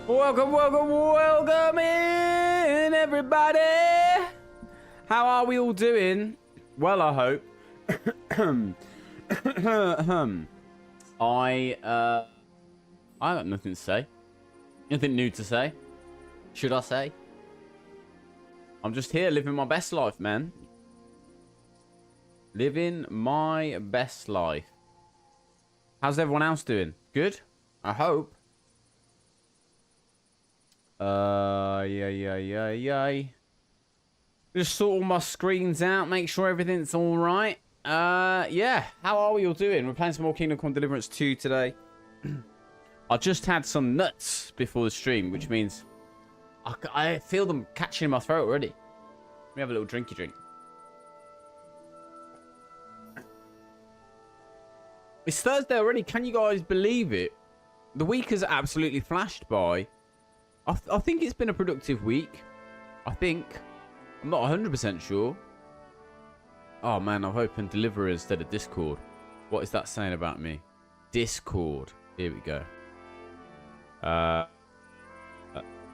Welcome, welcome, welcome in, everybody. How are we all doing? Well, I hope. I got nothing to say. Nothing new to say. Should I say? I'm just here living my best life, man. Living my best life. How's everyone else doing? Good? I hope. Yay. Just sort all my screens out, make sure everything's all right. Yeah. How are we all doing? We're playing some more Kingdom Come Deliverance 2 today. I just had some nuts before the stream, which means I feel them catching in my throat already. Let me have a little drinky drink. It's Thursday already. Can you guys believe it? The week has absolutely flashed by. I think it's been a productive week. I think. I'm not 100% sure. Oh, man. I've opened Deliverance instead of Discord. What is that saying about me? Discord. Here we go.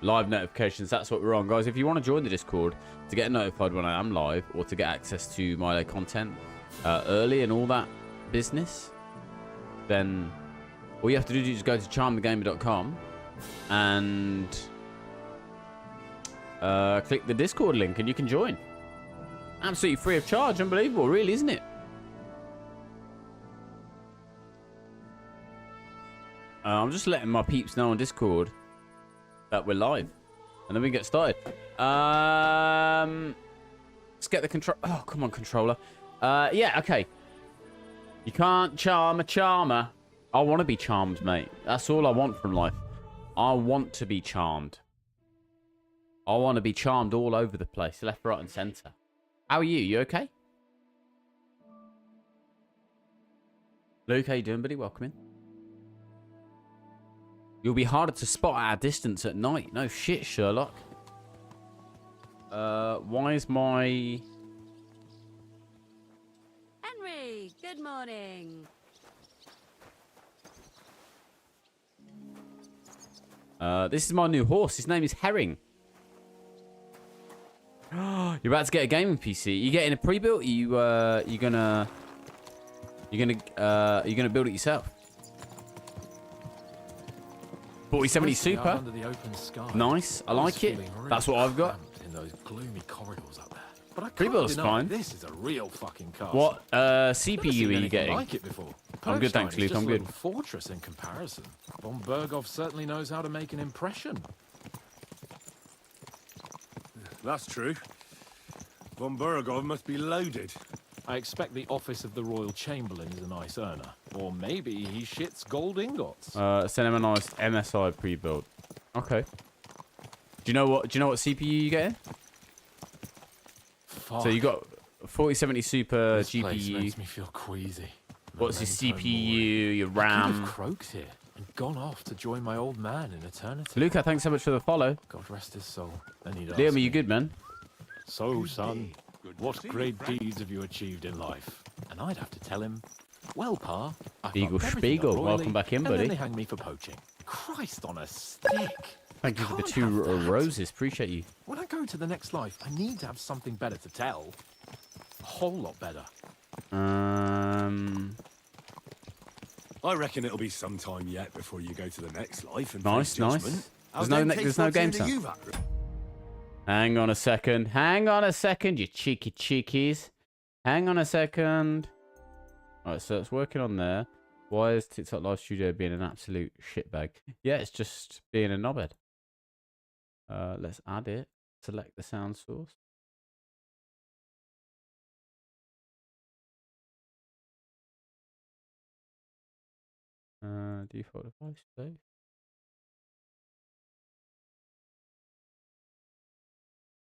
Live notifications. That's what we're on. Guys, if you want to join the Discord to get notified when I am live or to get access to my content early and all that business, then all you have to do is just go to charmthegamer.com and click the Discord link and you can join. Absolutely free of charge. Unbelievable, really, isn't it? I'm just letting my peeps know on Discord that we're live, and then we get started. Let's get the control. Oh, come on, controller. Yeah, okay. You can't charm a charmer. I want to be charmed, mate. That's all I want from life. I want to be charmed. I want to be charmed all over the place, left, right, and centre. How are you? You okay? Luke, how you doing, buddy? Welcome in. You'll be harder to spot at a distance at night. No shit, Sherlock. Why is my... Henry, good morning. This is my new horse. His name is Herring. You're about to get a gaming PC. You getting a pre-built? You're gonna build it yourself? 4070 Super. Nice. I like it. That's what I've got. In those gloomy corridors up there. But I Pre-built's fine. This is a real fucking castle. What CPU are you getting? Like it before. I'm good, thanks, Luke. I'm good. Fortress in comparison. Von Berghoff certainly knows how to make an impression. That's true. Von Berghoff must be loaded. I expect the office of the Royal Chamberlain is a nice earner. Or maybe he shits gold ingots. Send him a nice MSI pre-built. Okay. Do you know what CPU you getting? Fuck. So you got 4070 Super This place GPU. makes me feel queasy. What's your CPU, your I could RAM? have croaked here and gone off to join my old man in eternity. Luca, thanks so much for the follow. God rest his soul. Then he'd Liam, ask are you me, good, man? So, son, what great deeds have you achieved in life? And I'd have to tell him, well, Pa, I Spiegel fucked everything Spiegel, up royally, welcome back in, and buddy. then they hang me for poaching. Christ on a stick. Thank you for the Can't 2 have that. roses. Appreciate you. When I go to the next life, I need to have something better to tell. A whole lot better. I reckon it'll be some time yet before you go to the next life and Nice, face nice. judgment. There's no game time. Hang on a second. Hang on a second, you cheeky cheekies. Hang on a second. Alright, so it's working on there. Why is TikTok Live Studio being an absolute shitbag? Yeah, it's just being a knobhead. Let's add it. Select the sound source. Default device save.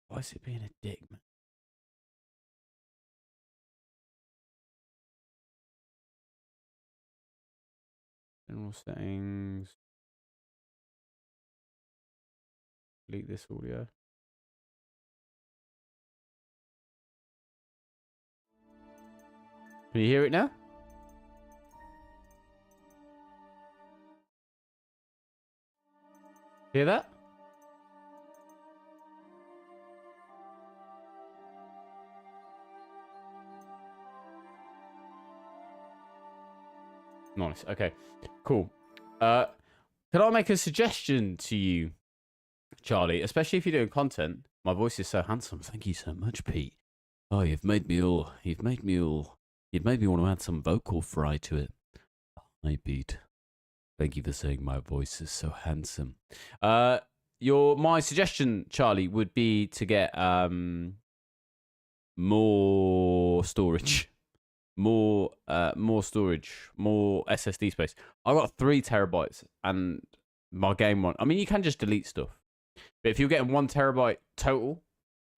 Why is it being a dick, man? General settings. Delete this audio. Can you hear it now? Hear that? Nice. Okay. Cool. Can I make a suggestion to you, Charlie? Especially if you're doing content. My voice is so handsome. Thank you so much, Pete. Oh, you've made me want to add some vocal fry to it. Hi, Pete. Thank you for saying my voice is so handsome. My suggestion, Charlie, would be to get more storage. More storage, more SSD space. I got 3 terabytes, and my game one. I mean, you can just delete stuff, but if you're getting 1 terabyte total,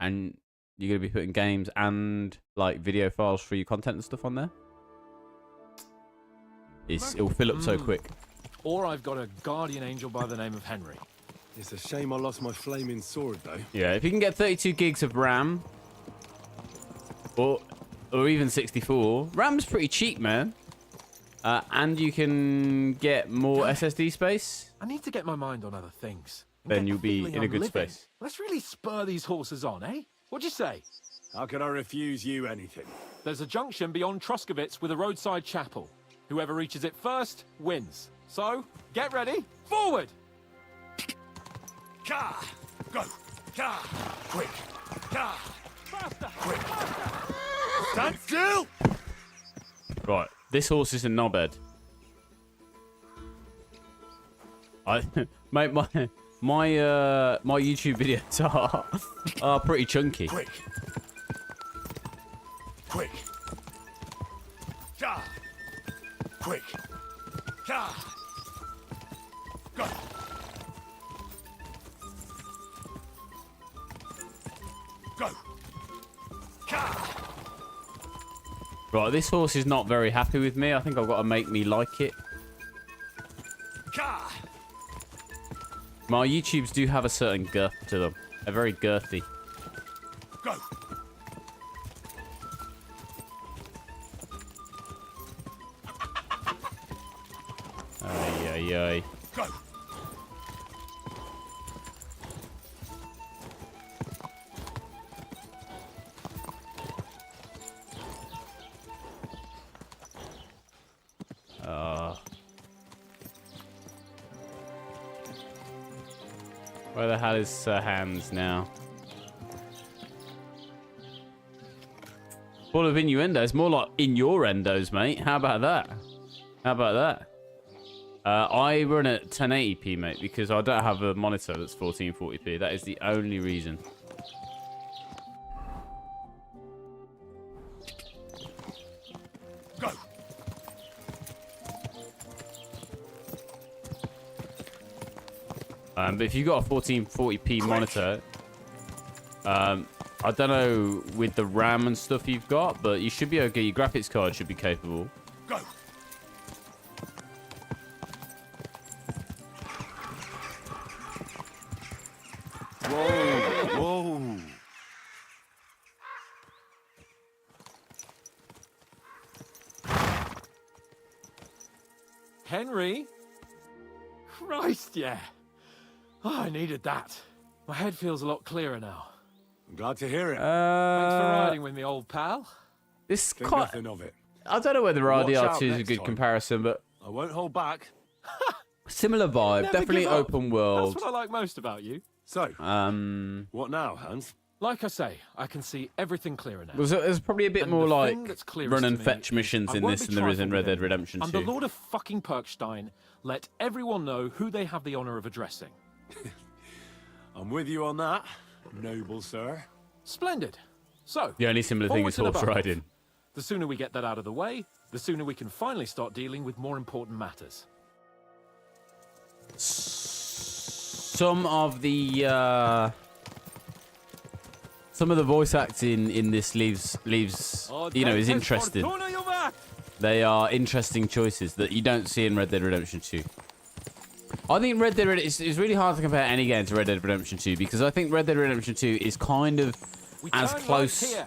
and you're gonna be putting games and like video files for your content and stuff on there, it'll fill up so quick. Or I've got a guardian angel by the name of Henry. It's a shame I lost my flaming sword, though. Yeah, if you can get 32 gigs of RAM, or even 64. RAM's pretty cheap, man. And you can get more SSD space. I need to get my mind on other things. Then you'll be in a good space. Let's really spur these horses on, eh? What'd you say? How could I refuse you anything? There's a junction beyond Troskovitz with a roadside chapel. Whoever reaches it first wins. So, get ready. Forward! Ka! Go! Ka! Quick! Ka! Faster! Quick! Stand still! Right, this horse is a knobhead. Mate, my YouTube videos are pretty chunky. Quick! Quick! Ka! Quick! Ka! Go! Go! Ka! Right, this horse is not very happy with me. I think I've got to make me like it. Ka! My YouTubes do have a certain girth to them. They're very girthy. Go! Ay, ay, ay. Go! Where the hell is Sir Hans now? Full of innuendos. More like in your endos, mate. How about that? How about that? I run at 1080p, mate, because I don't have a monitor that's 1440p. That is the only reason. Go! But if you've got a 1440p monitor, I don't know with the RAM and stuff you've got, but you should be okay. Your graphics card should be capable. Go! Whoa! Whoa! Henry? Christ, yeah. Oh, I needed that. My head feels a lot clearer now. I'm glad to hear it. Thanks for riding with me, old pal. This Think quite. nothing of it. I don't know whether Watch out RDR2 is a next good time. comparison, but I won't hold back. similar vibe. Never Definitely give up. open world. That's what I like most about you. So, Um, what now, Hans? Like I say, I can see everything clearer now. there's probably a bit And more the like thing that's clearest run to and me fetch is missions I in won't this be than there is in trifled Red with Dead Redemption I'm 2. the Lord of fucking Perkstein. Let everyone know who they have the honor of addressing. I'm with you on that, noble sir. Splendid. So, The only similar thing is forwards and horse above. riding. The sooner we get that out of the way, the sooner we can finally start dealing with more important matters. Some of the voice acting in this leaves is interesting. They are interesting choices that you don't see in Red Dead Redemption 2. I think Red Dead Redemption it's really hard to compare any game to Red Dead Redemption 2 because I think Red Dead Redemption 2 is kind of We as turn right close. here.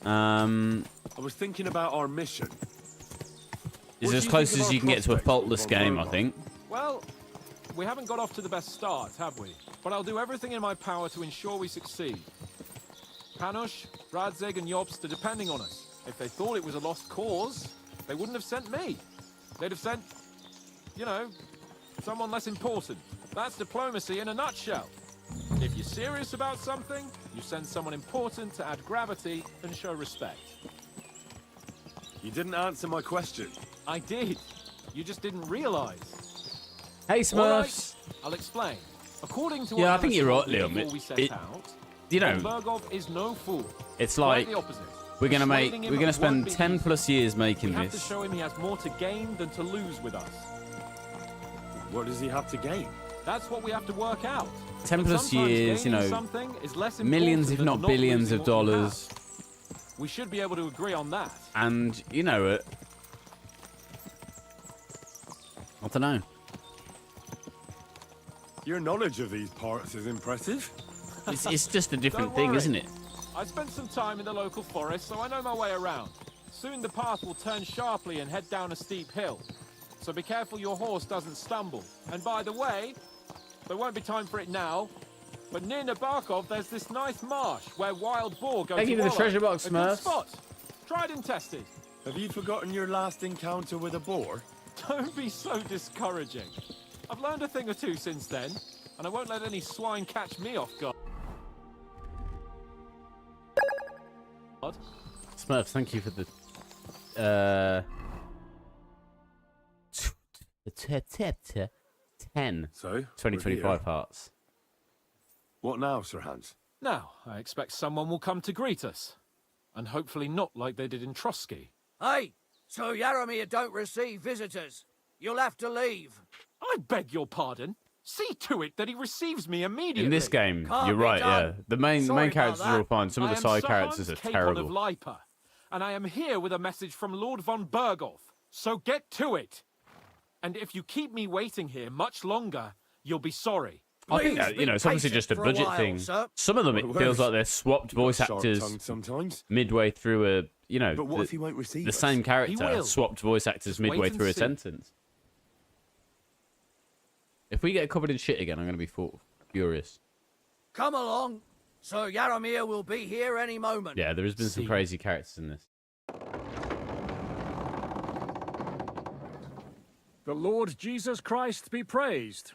I was thinking about our mission. Is What as do you close think of as our you can get to a prospects faultless on game, I Roma? think. Well, we haven't got off to the best start, have we? But I'll do everything in my power to ensure we succeed. Hanush, Radzig, and Jobst are depending on us. If they thought it was a lost cause, they wouldn't have sent me. They'd have sent, you know, someone less important. That's diplomacy in a nutshell. If you're serious about something, you send someone important to add gravity and show respect. You didn't answer my question. I did. You just didn't realize. Hey, All right, Smurfs. I'll explain. According to Yeah, what I think Alice you're right, told me Liam. before we set out, You know, Bergov is no fool. it's Quite like the opposite. we're gonna Persuading him we're gonna won't spend be 10 easy. plus years We making have to this. show him he has more to gain than to lose with us. What does he have to gain? That's what we have to work out. 10 But plus sometimes years, you gaining know, something is less millions, important if than not not billions losing of what you have. dollars, We should be able to agree on that. and you know it. I don't know. Your knowledge of these parts is impressive. It's just a different Don't thing, worry. isn't it? I spent some time in the local forest, so I know my way around. Soon the path will turn sharply and head down a steep hill. So be careful your horse doesn't stumble. And by the way, there won't be time for it now, but near Nabokov there's this nice marsh where wild boar go Thank to you for the wallow. treasure box, A good Smurfs. spot. Tried and tested. Have you forgotten your last encounter with a boar? Don't be so discouraging. I've learned a thing or two since then, and I won't let any swine catch me off guard. Smurfs, thank you for the 10 So, we're 2025 here. hearts. What now, Sir Hans? Now, I expect someone will come to greet us. And hopefully not like they did in Trotsky. Hey, so Yaramir don't receive visitors. You'll have to leave. I beg your pardon. See to it that he receives me immediately. In this game, Can't you're be right, yeah. done. The main Sorry characters about are all that. fine. Some of I the am side Sir characters Hans are Capon terrible. of Lipa, and I am here with a message from Lord von Berghoff. So get to it. And if you keep me waiting here much longer, you'll be sorry. I think Please that, be it's obviously patient just a for a budget while, thing. sir. Some of them, it Well, feels where's- like they're swapped voice actors Sharp-tongued sometimes. midway through a, But what if he won't receive the us? same character will. swapped voice actors Just wait midway and through a see. sentence. If we get covered in shit again, I'm going to be furious. Come along. Sir Yaramir will be here any moment. Yeah, there has been some See. crazy characters in this. The Lord Jesus Christ be praised.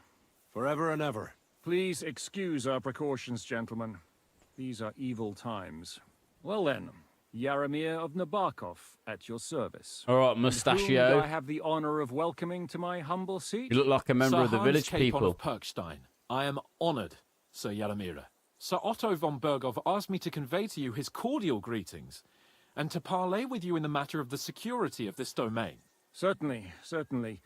Forever and ever. Please excuse our precautions, gentlemen. These are evil times. Well then, Yaramir of Nabokov at your service. All right, Whom do Mustachio. I have the honor of welcoming to my humble seat? You look like a member Sir of the Hans village Capon people. of Perkstein. I am honored, Sir Yaramira. Sir Otto von Berghoff asked me to convey to you his cordial greetings, and to parley with you in the matter of the security of this domain. Certainly, certainly.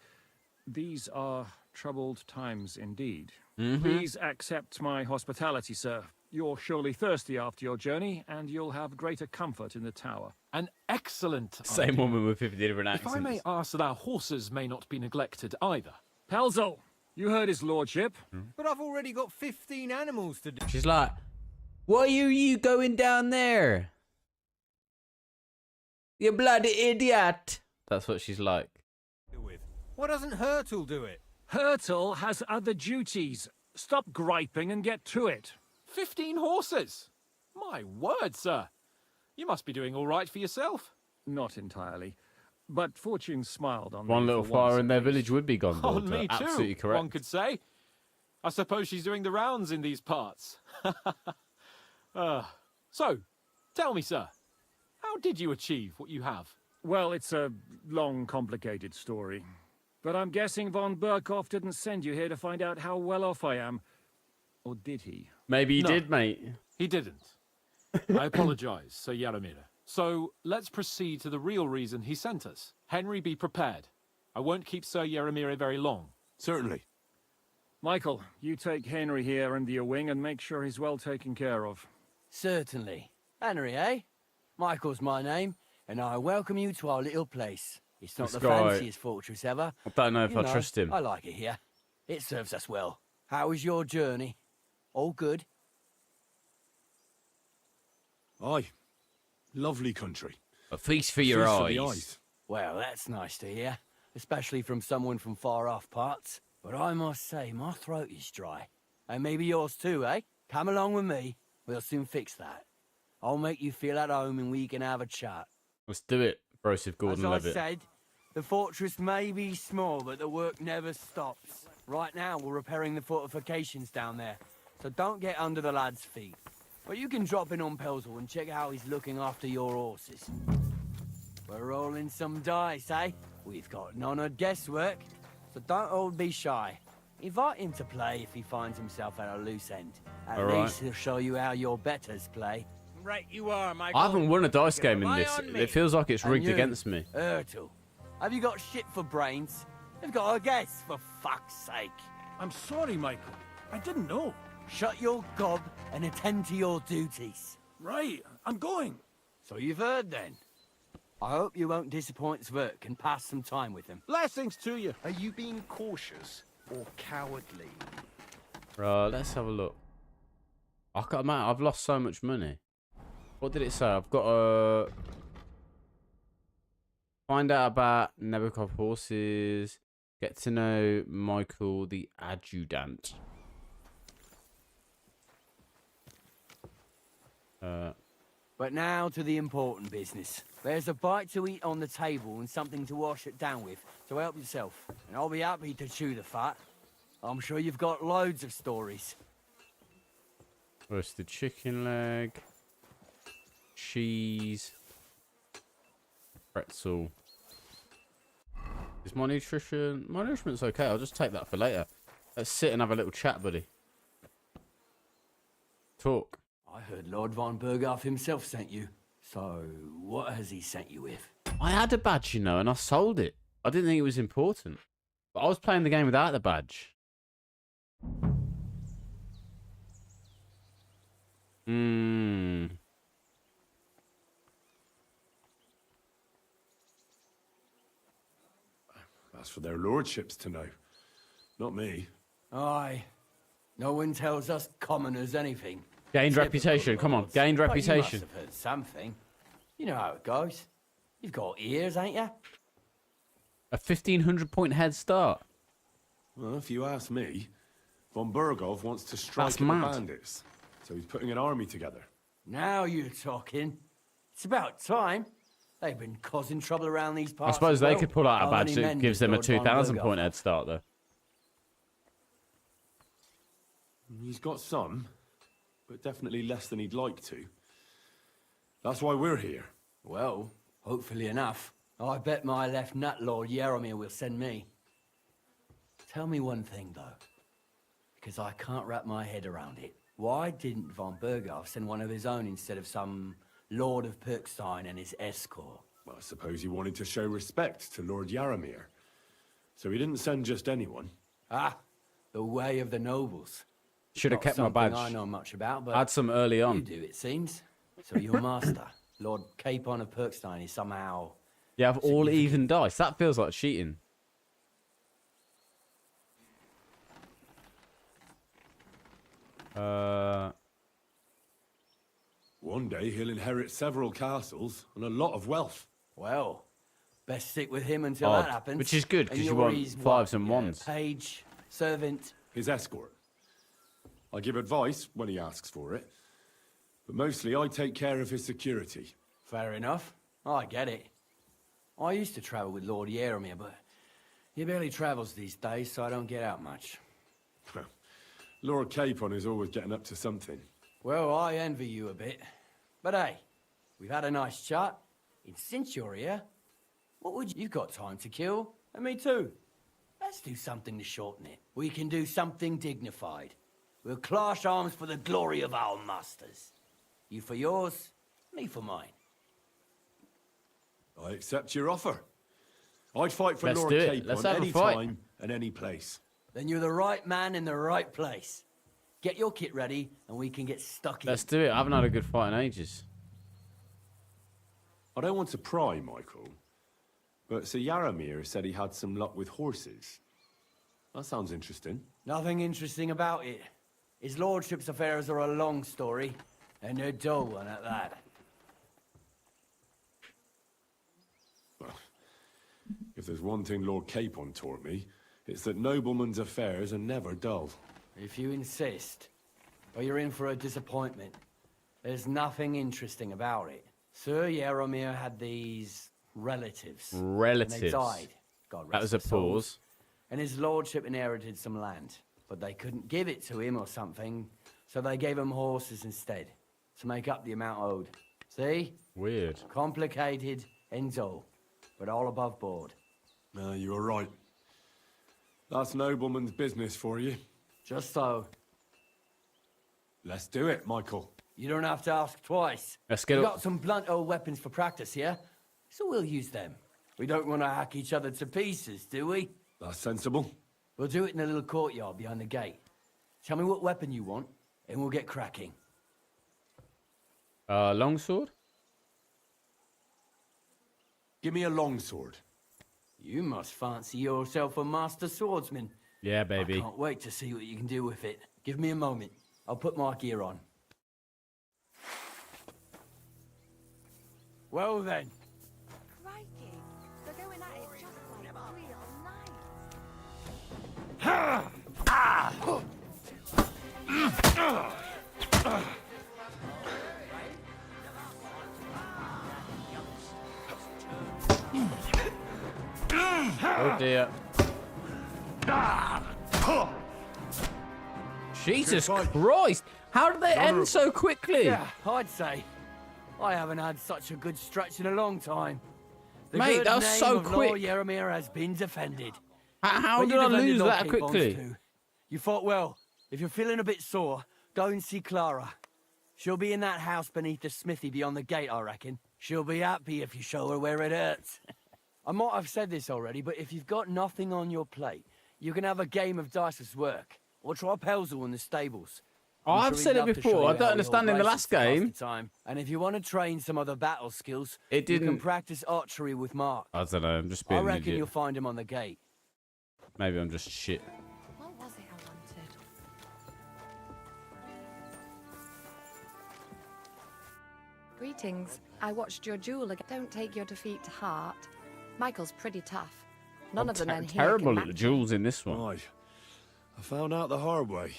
These are troubled times indeed. Mm-hmm. Please accept my hospitality, sir. You're surely thirsty after your journey, and you'll have greater comfort in the tower. An excellent Same idea. woman with 50 different If accents. I may ask that our horses may not be neglected either. Pelzel, you heard his lordship. But I've already got 15 animals to do. She's like, why are you going down there? You bloody idiot. That's what she's like. with. Why doesn't Hurtle do it? Hurtle has other duties. Stop griping and get to it. 15 horses! My word, sir. You must be doing all right for yourself. Not entirely. But fortune smiled on One me little for once fire in at their least. village would be gone. On Baldur. me too, Absolutely correct. one could say. I suppose she's doing the rounds in these parts. So, tell me, sir, how did you achieve what you have? Well, it's a long, complicated story. But I'm guessing von Berghoff didn't send you here to find out how well off I am. Or did he? Maybe you No. did, mate. He didn't. I apologize, Sir Yaramira. So, let's proceed to the real reason he sent us. Henry, be prepared. I won't keep Sir Yaramira very long. Certainly. Michael, you take Henry here under your wing and make sure he's well taken care of. Certainly. Henry, eh? Michael's my name, and I welcome you to our little place. It's not This the guy- fanciest fortress ever. I don't know if You I know, trust him. I like it here. It serves us well. How was your journey? All good? Aye. Lovely country. A feast for your Feast eyes. for the eyes. Well, that's nice to hear. Especially from someone from far off parts. But I must say, my throat is dry. And maybe yours too, eh? Come along with me. We'll soon fix that. I'll make you feel at home and we can have a chat. Let's do it, Broseph As I Gordon-Levitt. said, the fortress may be small, but the work never stops. Right now, we're repairing the fortifications down there, so don't get under the lad's feet. But you can drop in on Pelzel and check how he's looking after your horses. We're rolling some dice, eh? We've got none of guesswork, so don't all be shy. Invite him to play if he finds himself at a loose end. At All right. least he'll show you how your betters play. Right you are, Michael. I haven't won a dice You can game in rely this. on me. It feels like it's And rigged you, against me. Ertul, have you got shit for brains? You've got a guess, for fuck's sake. I'm sorry, Michael. I didn't know. Shut your gob and attend to your duties. Right, I'm going. So you've heard then. I hope you won't disappoint Zwerk and pass some time with him. Blessings to you. Are you being cautious or cowardly? Right, let's have a look. I've lost so much money. What did it say? I've got to find out about Nebukov horses. Get to know Michael the adjutant. But now to the important business. There's a bite to eat on the table and something to wash it down with, so help yourself. And I'll be happy to chew the fat. I'm sure you've got loads of stories. Roasted chicken leg. Cheese. Pretzel. Is my nutrition... My nutrition's okay. I'll just take that for later. Let's sit and have a little chat, buddy. Talk. I heard Lord von Berghoff himself sent you. So, what has he sent you with? I had a badge, you know, and I sold it. I didn't think it was important. But I was playing the game without the badge. That's for their lordships to know. Not me. Aye. No one tells us commoners anything. Gained Typical reputation. Come on, lords. gained But reputation. You must have heard something. You know how it goes. You've got ears, ain't you? A 1,500-point head start. Well, if you ask me, von Berghoff wants to strike That's at the mad. bandits. So he's putting an army together. Now you're talking. It's about time. They've been causing trouble around these parts. I suppose as they well. could pull out a How badge many that men gives does them a Lord von 2,000-point Berghoff? head start, though. He's got some, but definitely less than he'd like to. That's why we're here. Well, hopefully enough. I bet my left nut Lord Yaromir will send me. Tell me one thing, though, because I can't wrap my head around it. Why didn't von Berghoff send one of his own instead of some Lord of Pirkstein and his escort? Well, I suppose he wanted to show respect to Lord Yaromir. So he didn't send just anyone. Ah, the way of the nobles. Should have Not kept my something badge. I know much about, but Had some early you on. do, it seems. So your master, Lord Capon of Pirkstein, is somehow... You have all even dice. That feels like cheating. One day he'll inherit several castles and a lot of wealth. Well, best stick with him until Odd. that happens. Which is good, And 'cause you you're want his fives and what, ones. Page, servant. His escort. I give advice when he asks for it, but mostly I take care of his security. Fair enough. I get it. I used to travel with Lord Yaromir, but he barely travels these days, so I don't get out much. Lord Capon is always getting up to something. Well, I envy you a bit. But hey, we've had a nice chat. And since you're here, what would you've got time to kill? And me too. Let's do something to shorten it. We can do something dignified. We'll clash arms for the glory of our masters. You for yours, me for mine. I accept your offer. I'd fight for Let's Lord do it. Capon Let's have a any fight. time and any place. Then you're the right man in the right place. Get your kit ready, and we can get stuck in. Let's do it. I haven't had a good fight in ages. I don't want to pry, Michael, but Sir Yaromir said he had some luck with horses. That sounds interesting. Nothing interesting about it. His lordship's affairs are a long story, and a dull one at that. Well, if there's one thing Lord Capon taught me, It's that noblemen's affairs are never dull. If you insist, but you're in for a disappointment. There's nothing interesting about it. Sir Yaromir had these relatives. Relatives. And they died. God That rest was a their souls. pause. And his lordship inherited some land, but they couldn't give it to him or something, so they gave him horses instead, to make up the amount owed. See? Weird. Complicated, ends all, but all above board. No, you're right. That's nobleman's business for you. Just so. Let's do it, Michael. You don't have to ask twice. Let's get We up. got some blunt old weapons for practice here, so we'll use them. We don't want to hack each other to pieces, do we? That's sensible. We'll do it in the little courtyard behind the gate. Tell me what weapon you want, and we'll get cracking. Longsword? Give me a longsword. You must fancy yourself a master swordsman. Yeah, I baby. can't wait to see what you can do with it. Give me a moment. I'll put my gear on. Well then. Crikey. They're going at it just like real nice. Oh dear. Jesus Christ! How did they end so quickly? Yeah, I'd say. I haven't had such a good stretch in a long time. The Mate, good that was name so of Lord quick. Yaromir has been defended. How But did you I defended lose Lord that Cape quickly? Bonds too. You fought well. If you're feeling a bit sore, go and see Clara. She'll be in that house beneath the smithy beyond the gate, I reckon. She'll be happy if you show her where it hurts. I might have said this already, but if you've got nothing on your plate, you can have a game of dice's work. Or try Pelzel in the stables. Oh, I'm I've sure he'd said it love to show before. you I how don't he understand in holds the races last to pass the game. time. And if you want to train some other battle skills, It you can didn't- practice archery with Mark. I don't know. I'm just I being an reckon idiot. you'll find him on the gate. Maybe I'm just shit. What was it I wanted? Greetings. I watched your duel again. Don't take your defeat to heart. Michael's pretty tough. None of the men here Terrible can at the match duels in this one. Right. I found out the hard way.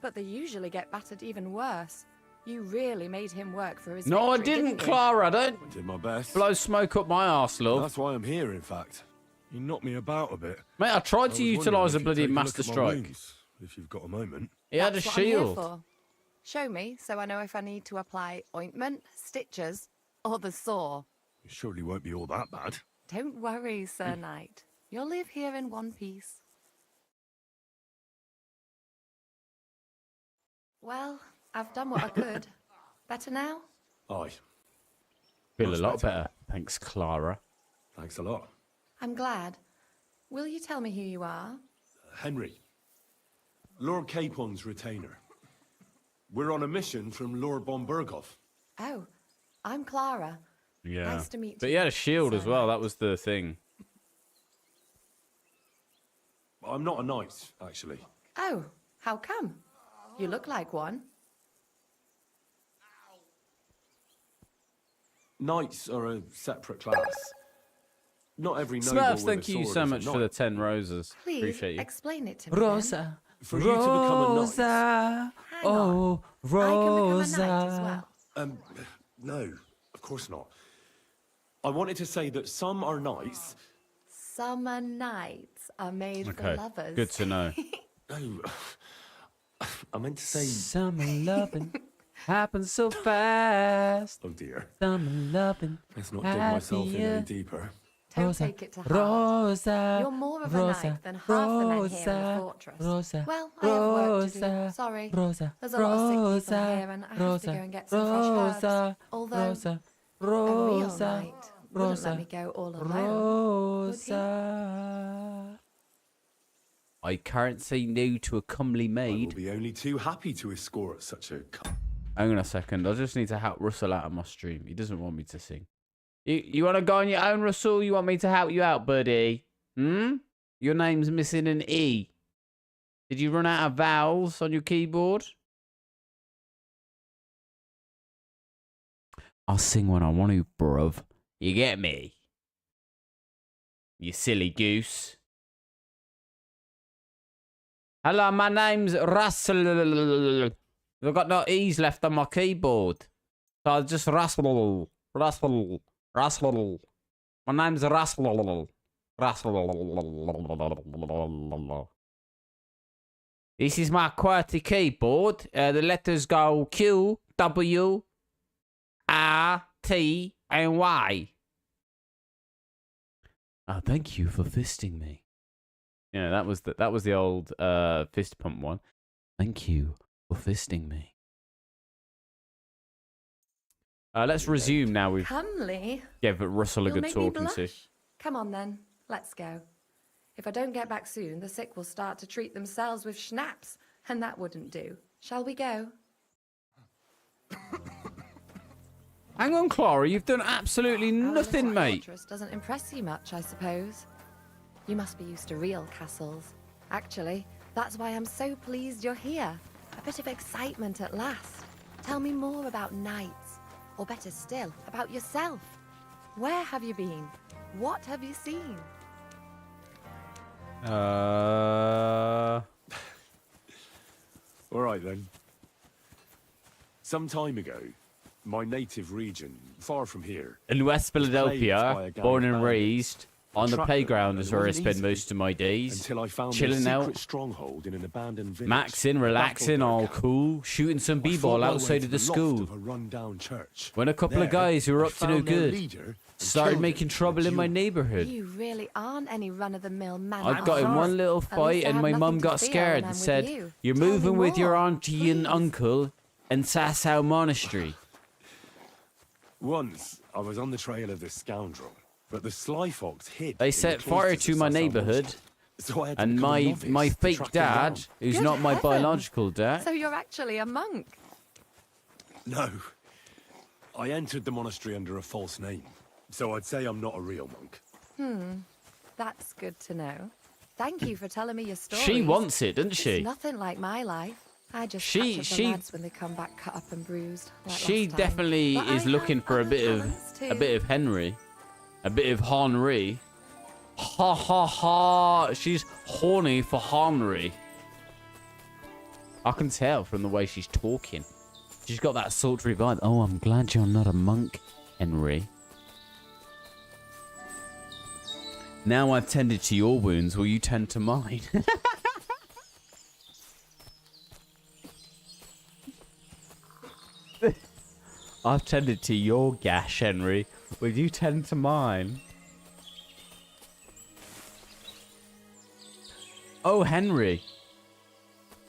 But they usually get battered even worse. You really made him work for his No, I victory, didn't, you? Clara. Don't I did my best. blow smoke up my arse, love. That's why I'm here, in fact. You knocked me about a bit. Mate, I tried I to was wondering utilise a if you'd bloody take a look Master at my Strike. wounds, if you've got a moment. He had a That's what I'm here shield. for. Show me, so I know if I need to apply ointment, stitches, or the saw. It surely won't be all that bad. Don't worry, Sir Knight. You'll live here in one piece. Well, I've done what I could. Better now? Aye. Feel a Much lot better. better. Thanks, Clara. Thanks a lot. I'm glad. Will you tell me who you are? Henry. Lord Capon's retainer. We're on a mission from Lord von Berghoff. Oh, I'm Clara. Yeah. Nice to meet But you, he had a shield as Sir well. Knight. That was the thing. I'm not a knight, actually. Oh, how come? You look like one. Knights are a separate class. Not every noble Smurfs, with thank a you sword so is a much for the knight. 10 roses. Please, Appreciate you. explain it to me then. For you to become a knight. Rosa. Hang on. I can become a knight as well. No, of course not. I wanted to say that some are knights. Summer nights are made Okay, for lovers. good to know. No, I meant to say. Summer loving happens so fast. Oh dear. Summer loving. Let's not dig myself in any deeper. Don't take it to heart. Rosa. You're more of a knight than half the men here in the fortress. Well, I have work to do. Sorry. There's a lot of sick people here, and I have to go and get some fresh herbs. Although a real knight wouldn't let me go all alone. Would he? I can't say no to a comely I will maid. be only too happy to escort such a. Hang on a second. I just need to help Russell out of my stream. He doesn't want me to sing. You want to go on your own, Russell? You want me to help you out, buddy? Your name's missing an E. Did you run out of vowels on your keyboard? I'll sing when I want to, bruv. You get me? You silly goose. Hello, my name's Russell. I've got no E's left on my keyboard. So I'll just Russell. Russell. Russell. My name's Russell. Russell. This is my QWERTY keyboard. The letters go Q, W, R, T, and Y. Thank you for fisting me. Yeah, that was the old fist pump one. Thank you for fisting me. Let's resume now. We've Comely. gave Russell a You'll good make me talking to. blush. Come on then, let's go. If I don't get back soon, the sick will start to treat themselves with schnapps, and that wouldn't do. Shall we go? Hang on, Clara, you've done absolutely Our nothing, little mate. fortress doesn't impress you much, I suppose. You must be used to real castles. Actually, that's why I'm so pleased you're here. A bit of excitement at last. Tell me more about knights, or better still, about yourself. Where have you been? What have you seen? All right then. Some time ago, my native region, far from here, In West plagued by Philadelphia, a gang born of and bandits. raised, on the Trapped them, playground and is it where I wasn't spend easy most of my days. until I found Chilling a out. secret stronghold in an abandoned village. Maxing, relaxing, Battlefield all camp. cool, shooting some I fought b-ball my way outside to of the loft school. of a rundown church. When a couple of There, guys who were I up to no found their good leader and started killed making him trouble a in my duel. neighborhood. You really aren't any run-of-the-mill man. I got in one little fight and my mum got scared and said, "You're moving with your auntie and uncle in Sasau Monastery." Once, I was on the trail of this scoundrel, but the sly fox hid. They in set the fire cloisters to of my Sasau neighborhood, Monastery. So I had to and become a my novice to fake track them dad, down. who's Good not my heavens. biological dad, So you're actually a monk? No. I entered the monastery under a false name, so I'd say I'm not a real monk. That's good to know. Thank you for telling me your story. she wants it, doesn't It's she? nothing like my life. I just She- catch up she- the lads when they come back cut up and bruised. Like She last time. definitely But is I looking have for a other bit talents of too. Henry, a bit of Henry. Ha ha ha! She's horny for Henry. I can tell from the way she's talking. She's got that sultry vibe. Oh, I'm glad you're not a monk, Henry. Now I've tended to your wounds, will you tend to mine? I've tended to your gash, Henry. Will you tend to mine? Oh, Henry.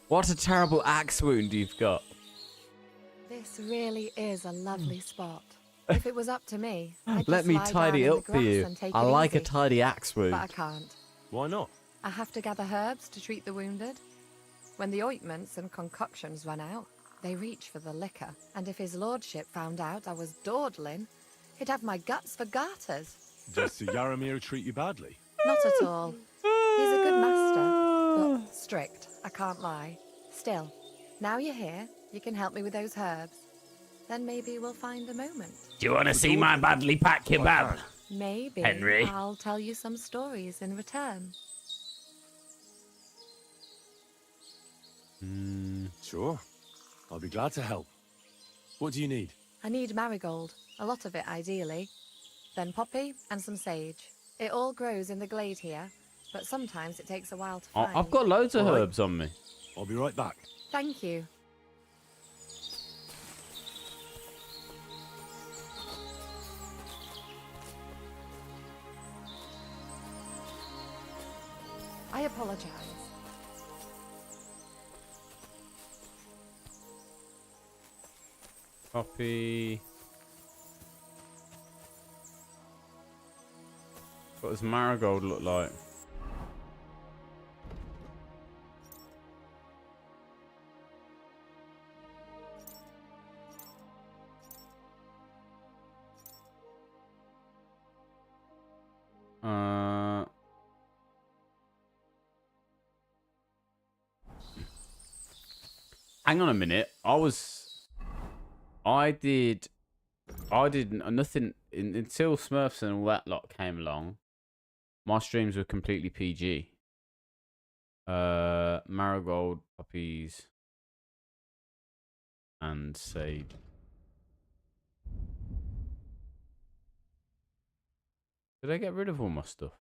What a terrible axe wound you've got. This really is a lovely spot. If it was up to me, I'd Let just me lie tidy down in up the for grass you. and take I it like a easy. tidy axe wound. But I can't. Why not? I have to gather herbs to treat the wounded. When the ointments and concoctions run out, they reach for the liquor. And if his lordship found out I was dawdling, he'd have my guts for garters. Does Sir Yaramir treat you badly? Not at all. He's a good master, but strict, I can't lie. Still, now you're here, you can help me with those herbs. Then maybe we'll find a moment. Do you want to see my badly packed kebab? Maybe Henry. I'll tell you some stories in return. Sure. I'll be glad to help. What do you need? I need marigold, a lot of it ideally. Then poppy and some sage. It all grows in the glade here, but sometimes it takes a while to find. I've got loads of All right. herbs on me. I'll be right back. Thank you. I apologize. Copy. What does marigold look like? Hang on a minute. I did nothing until Smurfs and all that lot came along. My streams were completely PG. Marigold, poppies, and sage. Did I get rid of all my stuff?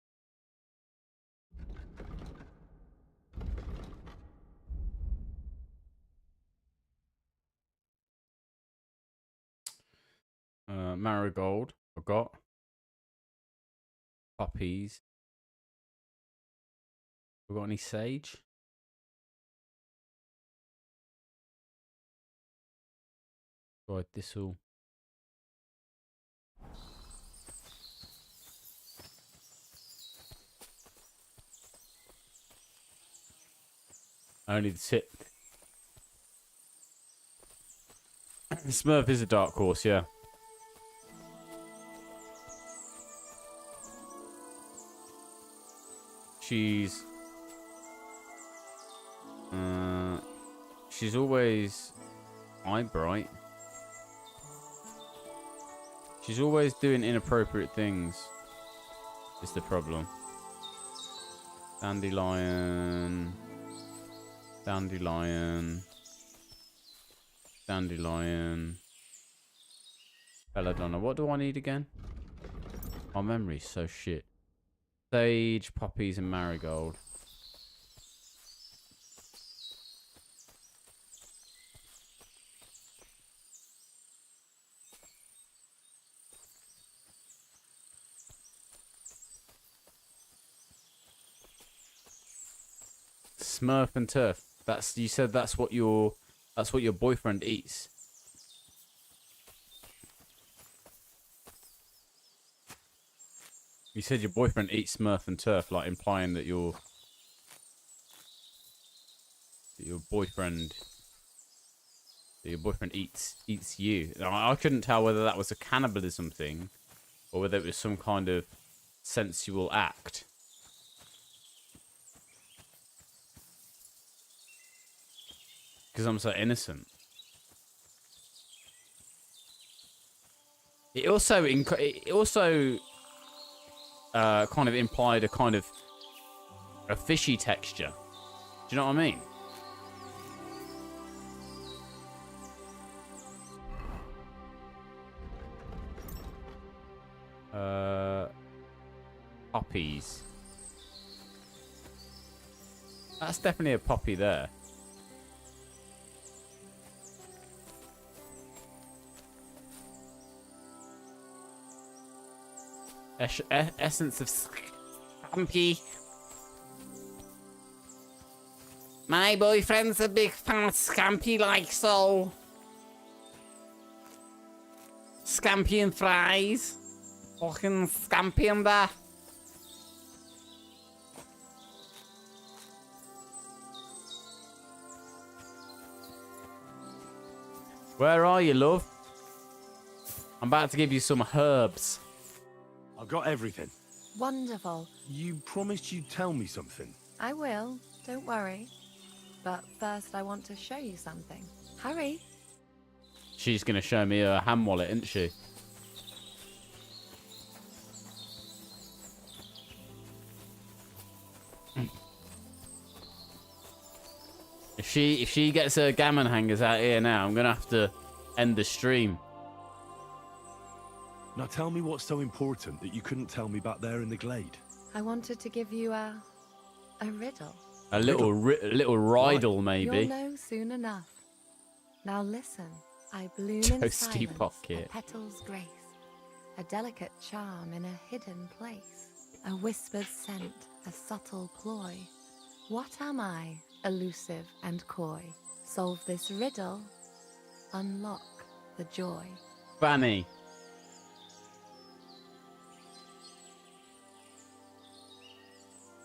Marigold, I got. Poppies. We got any sage? Right, thistle. I only sit. Smurf is a dark horse, yeah. She's always eye bright. She's always doing inappropriate things. Is the problem. Dandelion. Dandelion. Dandelion. Belladonna. What do I need again? My memory's so shit. Sage, poppies, and marigold. Smurf and turf. You said that's what your boyfriend eats. You said your boyfriend eats Smurf and turf, like implying that your boyfriend eats you. Now, I couldn't tell whether that was a cannibalism thing or whether it was some kind of sensual act. Because I'm so innocent. It also kind of implied a kind of a fishy texture. Do you know what I mean? Poppies. That's definitely a poppy there. Essence of Scampy. My boyfriend's a big fan of Scampy, like so. Scampy and fries. Fucking Scampy and that. Where are you, love? I'm about to give you some herbs. I've got everything. Wonderful. You promised you'd tell me something. I will. Don't worry. But first, I want to show you something. Hurry. She's going to show me her ham wallet, isn't she? If she gets her gammon hangers out here now, I'm going to have to end the stream. Now tell me what's so important that you couldn't tell me back there in the glade. I wanted to give you a riddle. A little riddle, maybe. You'll know soon enough. Now listen. I bloom in Toasty silence, pocket. a petal's grace, a delicate charm in a hidden place, a whispered scent, a subtle ploy. What am I, elusive and coy? Solve this riddle, unlock the joy. Fanny.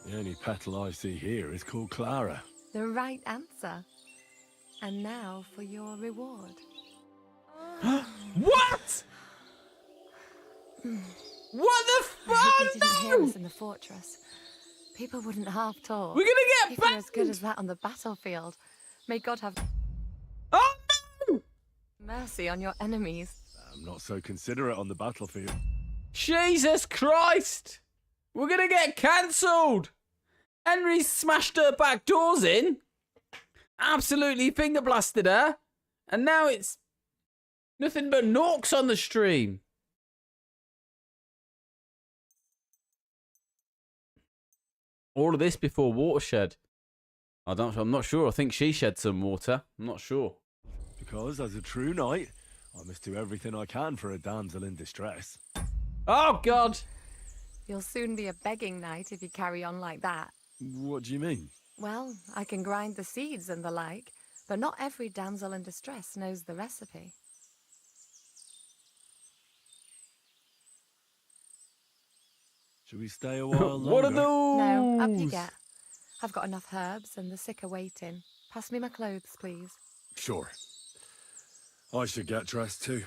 The only petal I see here is called Clara. The right answer. And now for your reward. What? What the I hope fuck? you didn't hear us in the fortress. People wouldn't half talk. We're gonna get People banned. as good as that on the battlefield. May God have Oh no! mercy on your enemies. I'm not so considerate on the battlefield. Jesus Christ! We're gonna get cancelled! Henry smashed her back doors in. Absolutely finger blasted her. And now it's nothing but Norks on the stream. All of this before Watershed. I'm not sure. I think she shed some water. I'm not sure. Because, as a true knight, I must do everything I can for a damsel in distress. Oh, God. You'll soon be a begging knight if you carry on like that. What do you mean? Well, I can grind the seeds and the like, but not every damsel in distress knows the recipe. Should we stay a while longer? What are those? No, up you get. I've got enough herbs and the sick are waiting. Pass me my clothes, please. Sure. I should get dressed too.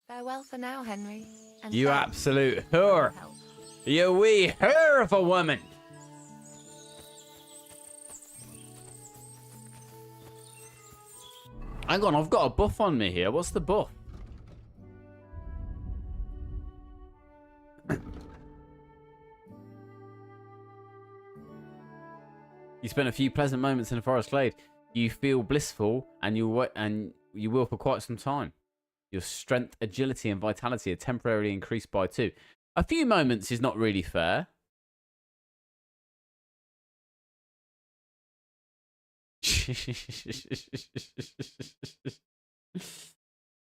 Farewell for now, Henry. And You thanks absolute for your whore. help. You wee whore of a woman. Hang on, I've got a buff on me here. What's the buff? You spend a few pleasant moments in a forest glade. You feel blissful, and you will for quite some time. Your strength, agility, and vitality are temporarily increased by 2. A few moments is not really fair.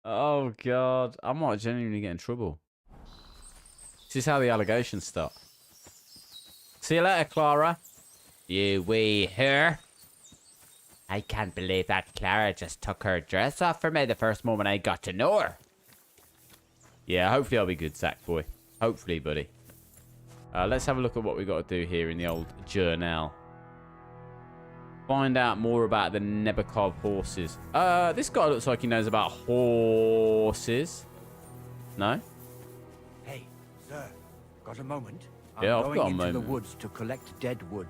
Oh, God. I might genuinely get in trouble. This is how the allegations start. See you later, Clara. You wee whore. I can't believe that Clara just took her dress off for me the first moment I got to know her. Yeah, hopefully I'll be good, Sackboy. Hopefully, buddy. Let's have a look at what we got to do here in the old journal. Find out more about the Nebakov horses. This guy looks like he knows about horses. No? Hey, sir, got a moment? Yeah, I'm I've going got a into the moment. woods to collect dead wood,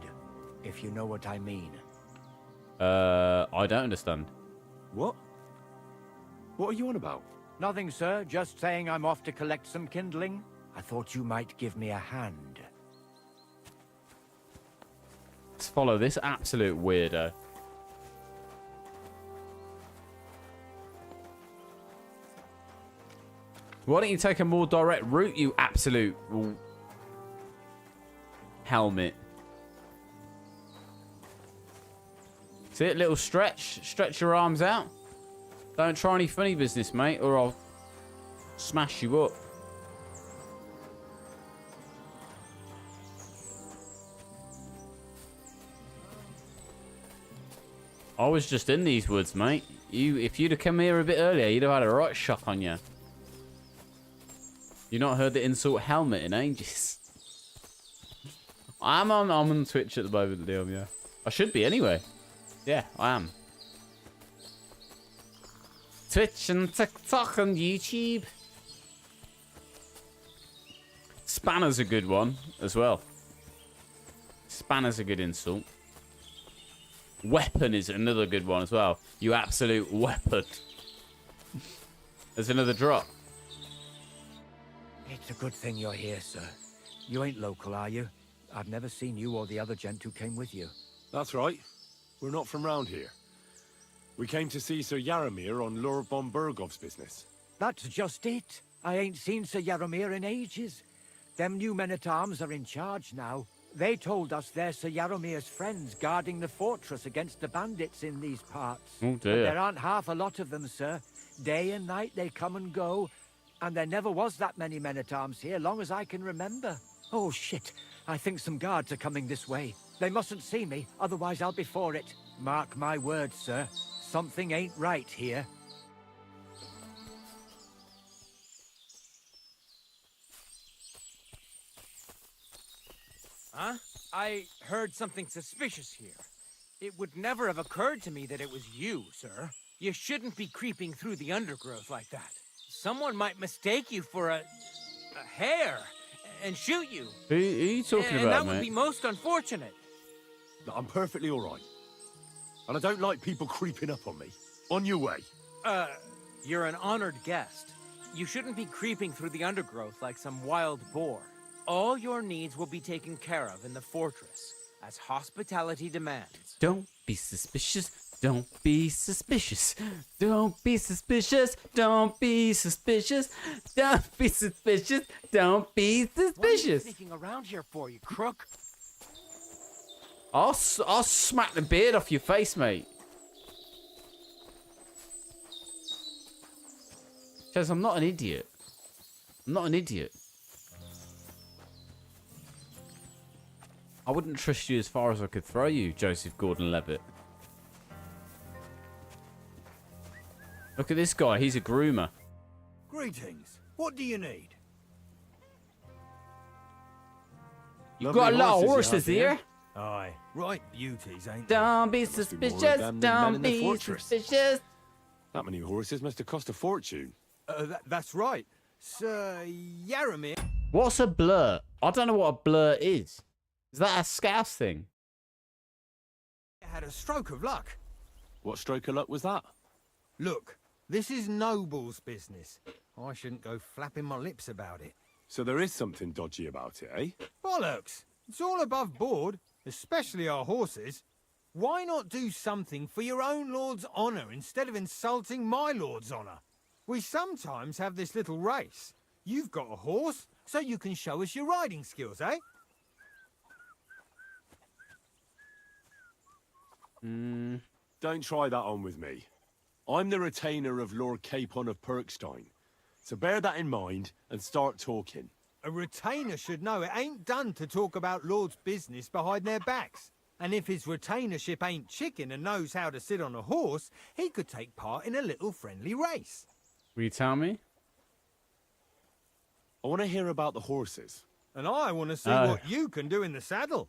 if you know what I mean. I don't understand. What? What are you on about? Nothing, sir. Just saying I'm off to collect some kindling. I thought you might give me a hand. Let's follow this absolute weirdo. Why don't you take a more direct route, you absolute helmet? See it? Little stretch. Stretch your arms out. Don't try any funny business, mate, or I'll smash you up. I was just in these woods, mate. If you'd have come here a bit earlier, you'd have had a right shock on you. You not heard the insult helmet in ages. I'm on Twitch at the moment, Liam, yeah. I should be anyway. Yeah, I am. Twitch and TikTok and YouTube. Spanner's a good one as well. Spanner's a good insult. Weapon is another good one as well. You absolute weapon. There's another drop. It's a good thing you're here, sir. You ain't local, are you? I've never seen you or the other gent who came with you. That's right. We're not from round here. We came to see Sir Yaramir on Lord von Bergov's business. That's just it. I ain't seen Sir Yaramir in ages. Them new men-at-arms are in charge now. They told us they're Sir Yaramir's friends guarding the fortress against the bandits in these parts. Oh, But dear. there aren't half a lot of them, sir. Day and night they come and go. And there never was that many men-at-arms here, long as I can remember. Oh, shit. I think some guards are coming this way. They mustn't see me, otherwise I'll be for it. Mark my words, sir. Something ain't right here. Huh? I heard something suspicious here. It would never have occurred to me that it was you, sir. You shouldn't be creeping through the undergrowth like that. Someone might mistake you for a hare and shoot you. Who are you talking And about, that would be mate? most unfortunate. I'm perfectly all right. And I don't like people creeping up on me. On your way. You're an honored guest. You shouldn't be creeping through the undergrowth like some wild boar. All your needs will be taken care of in the fortress. as hospitality demands. Don't be suspicious. Don't be suspicious. Don't be suspicious. Don't be suspicious. Don't be suspicious. Don't be What are you suspicious. sneaking around here for, you crook? I'll smack the beard off your face, mate. Says I'm not an idiot. I'm not an idiot. I wouldn't trust you as far as I could throw you, Joseph Gordon-Levitt. Look at this guy. He's a groomer. Greetings. What do you need? You've got a lot of horses horses you have here. Aye. Right beauties, ain't they? Don't be must be more suspicious. of them than men Don't in the be fortress. suspicious. That many horses must have cost a fortune. That's right. Sir Yaramir What's a blur? I don't know what a blur is. Is that a scouse thing? had a stroke of luck. What stroke of luck was that? Look, this is Noble's business. I shouldn't go flapping my lips about it. So there is something dodgy about it, eh? Bollocks! It's all above board, especially our horses. Why not do something for your own lord's honour instead of insulting my lord's honour? We sometimes have this little race. You've got a horse, so you can show us your riding skills, eh? Don't try that on with me. I'm the retainer of Lord Capon of Perkstein. So bear that in mind and start talking. A retainer should know it ain't done to talk about lords' business behind their backs. And if his retainership ain't chicken and knows how to sit on a horse, he could take part in a little friendly race. Will you tell me? I want to hear about the horses. And I want to see what you can do in the saddle.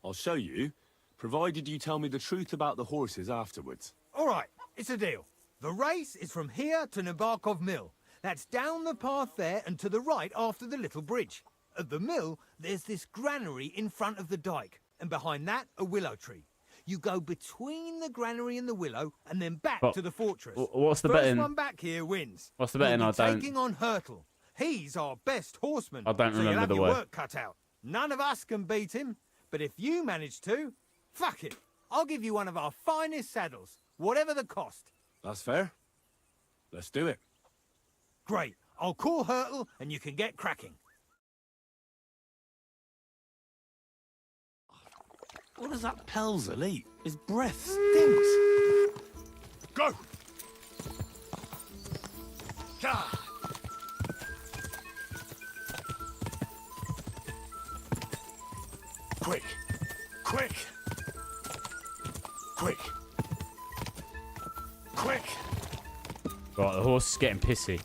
I'll show you, provided you tell me the truth about the horses afterwards. All right, it's a deal. The race is from here to Nabokov Mill. That's down the path there and to the right after the little bridge. At the mill, there's this granary in front of the dike, and behind that, a willow tree. You go between the granary and the willow, and then back to the fortress. What's the First betting? one back here wins. What's the betting? You'll I be don't. taking on Hurtle. He's our best horseman. I don't so remember you'll have the your way. work cut out. None of us can beat him, but if you manage to, fuck it. I'll give you one of our finest saddles, whatever the cost. That's fair. Let's do it. Great. I'll call Hurtle, and you can get cracking. What does that Pelzel eat? His breath stinks. Go! Ka! Quick! Quick! Quick! Quick! Right, the horse is getting pissy.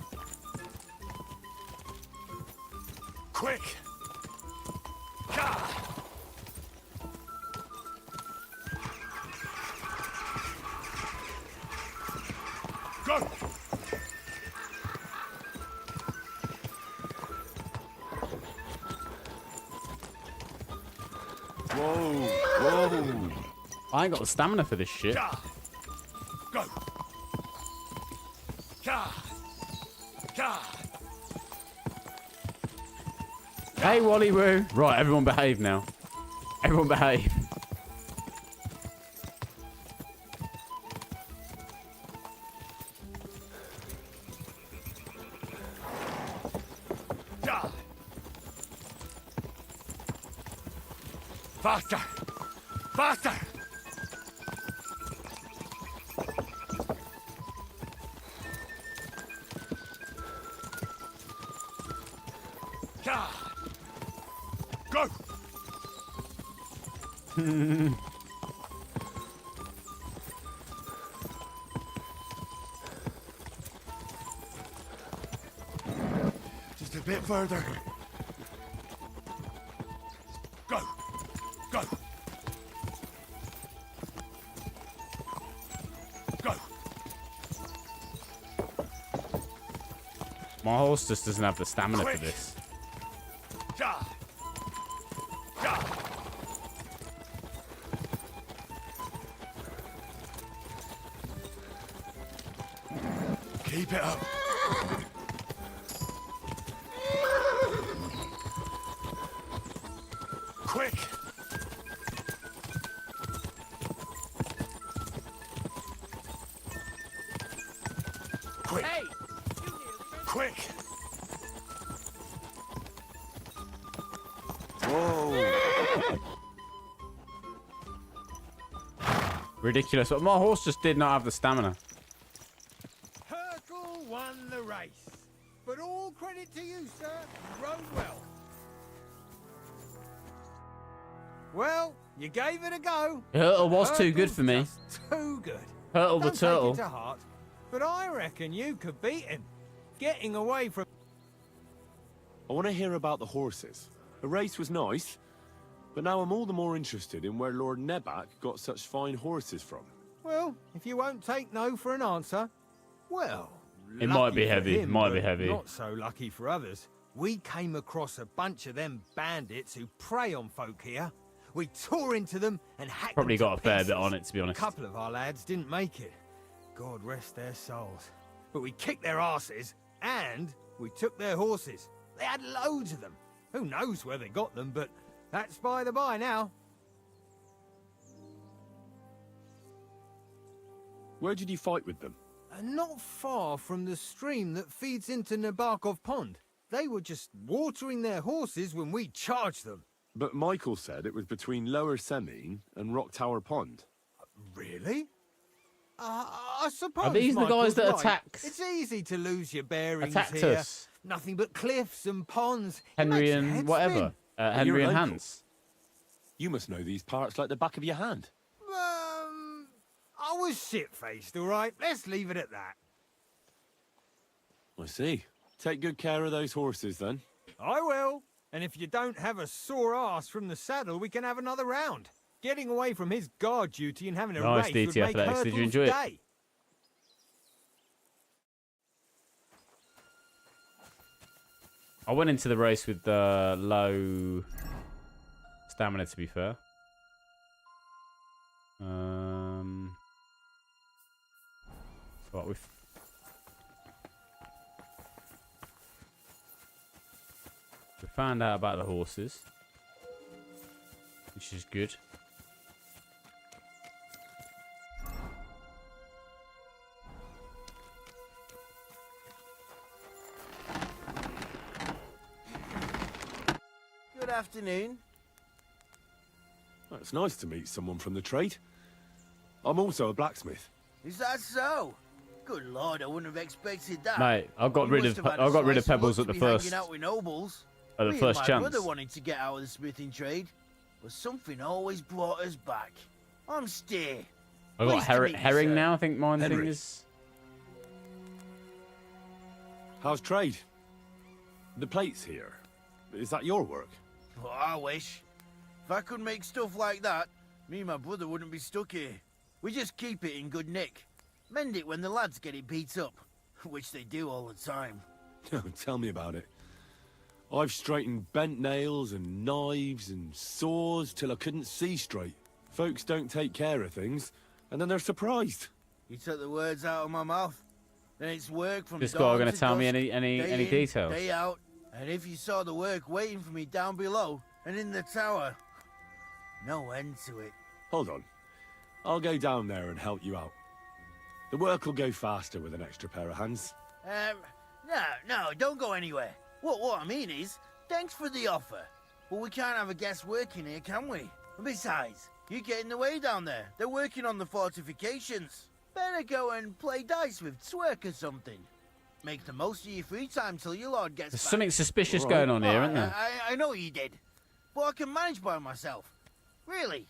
Quick! Ka! Go! Whoa, whoa. I ain't got the stamina for this shit. Ka! Go! Ka! Ka! Hey, Wally Woo. Right, everyone behave now. Everyone behave. Ka! Faster! Faster! Ka! Go! Just a bit further. Go! Go! Go! My horse just doesn't have the stamina Quick. for this. Ja! Ja! Keep it up. Quick! quick! Whoa! Ridiculous. But my horse just did not have the stamina. Hurtle won the race. But all credit to you, sir. You rode well. Well, you gave it a go. Hurtle was too good for me. Just too good. Hurtle the Don't take turtle. it to heart, but I reckon you could beat him. Getting away from... I want to hear about the horses. The race was nice, but now I'm all the more interested in where Lord Neback got such fine horses from. Well, if you won't take no for an answer, well... It might be lucky for heavy. him, Might be but heavy. Not so lucky for others. We came across a bunch of them bandits who prey on folk here. We tore into them and hacked Probably them to got a fair pieces. bit on it, to be honest. A couple of our lads didn't make it. God rest their souls. But we kicked their asses, and we took their horses. They had loads of them. Who knows where they got them, but that's by the by now. Where did you fight with them? Not far from the stream that feeds into Nabokov Pond. They were just watering their horses when we charged them. But Michael said it was between Lower Semine and Rock Tower Pond. Really? I suppose Are these the guys Michael's that right. attacked- It's easy to lose your bearings Attacked here. us? Nothing but cliffs and ponds. It Henry makes your and head whatever. spin. Henry and local. Hans. You must know these parts like the back of your hand. I was shit-faced, all right? Let's leave it at that. I see. Take good care of those horses, then. I will. And if you don't have a sore ass from the saddle, we can have another round. Getting away from his guard duty and having a Nice, race DT would make Athletics. Did you Hurtle's enjoy it? day. I went into the race with low stamina, to be fair. What we found out about the horses, which is good. Good afternoon. Well, it's nice to meet someone from the trade. I'm also a blacksmith. Is that so? Good lord, I wouldn't have expected that. Mate, I got You rid must of have had a Pebbles slice at of the luck to be first hanging out with nobles. at the Me first and my chance. brother wanted to get out of the smithing trade, but something always brought us back. I'm Steer. I got Pleased to meet you, herring sir. now. I think mine thing Henry. is. How's trade? The plates here. Is that your work? Well, I wish. If I could make stuff like that, me and my brother wouldn't be stuck here. We just keep it in good nick. Mend it when the lads get it beat up, which they do all the time. Tell me about it. I've straightened bent nails and knives and saws till I couldn't see straight. Folks don't take care of things, and then they're surprised. You took the words out of my mouth. Then it's work from This guy dawn going to to tell me dusk, any day in, details? Day out. And if you saw the work waiting for me down below and in the tower, no end to it. Hold on. I'll go down there and help you out. The work will go faster with an extra pair of hands. No, don't go anywhere. What I mean is, thanks for the offer. But we can't have a guest working here, can we? And besides, you get in the way down there. They're working on the fortifications. Better go and play dice with Twerk or something. Make the most of your free time till your lord gets There's back. something suspicious Right. going on here, isn't there? I know you did. But I can manage by myself. Really.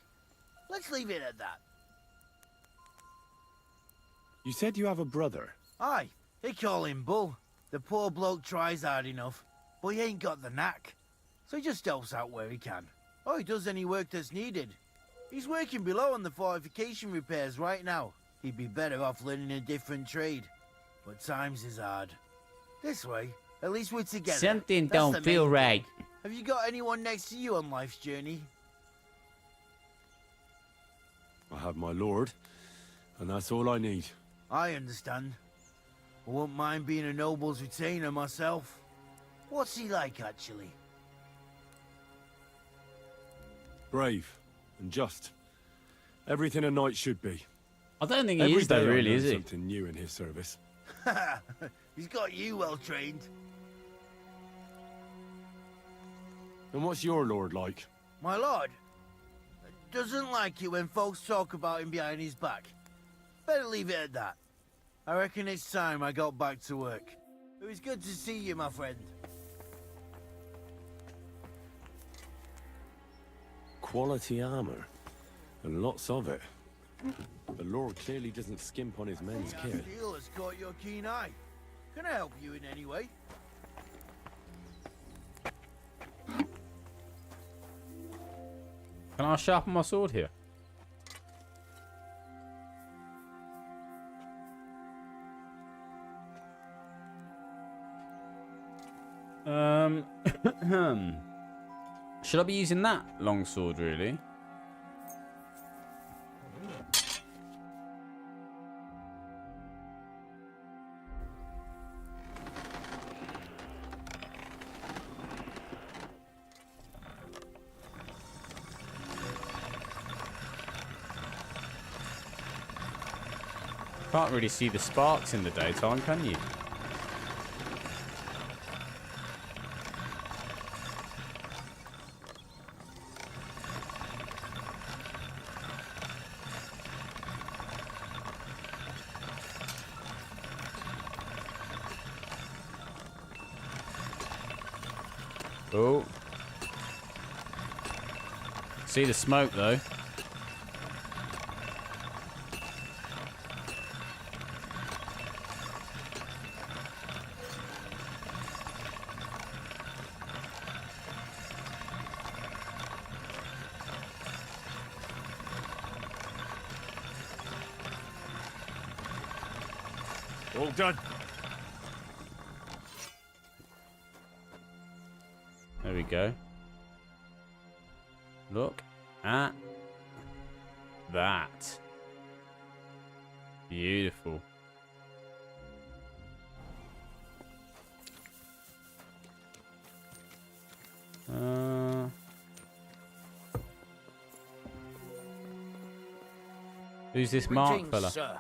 Let's leave it at that. You said you have a brother. Aye, they call him Bull. The poor bloke tries hard enough, but he ain't got the knack. So he just helps out where he can. Or he does any work that's needed. He's working below on the fortification repairs right now. He'd be better off learning a different trade. But times is hard. This way, at least we're together. Something That's don't the feel main right. thing. Have you got anyone next to you on life's journey? I have my lord, and that's all I need. I understand. I won't mind being a noble's retainer myself. What's he like, actually? Brave and just. Everything a knight should be. I don't think Every he is, though, day I really, learn is he? something new in his service. He's got you well trained. And what's your lord like? My lord doesn't like it when folks talk about him behind his back. Better leave it at that. I reckon it's time I got back to work. It was good to see you, my friend. Quality armor. And lots of it. The Lord clearly doesn't skimp on his men's The kit. steel has caught your keen eye. Can I help you in any way? Can I sharpen my sword here? Should I be using that long sword, really? Can't really see the sparks in the daytime, can you? Oh. See the smoke, though. All done. There we go. Look at that. Beautiful. Who's this Mark Greetings, fella? sir.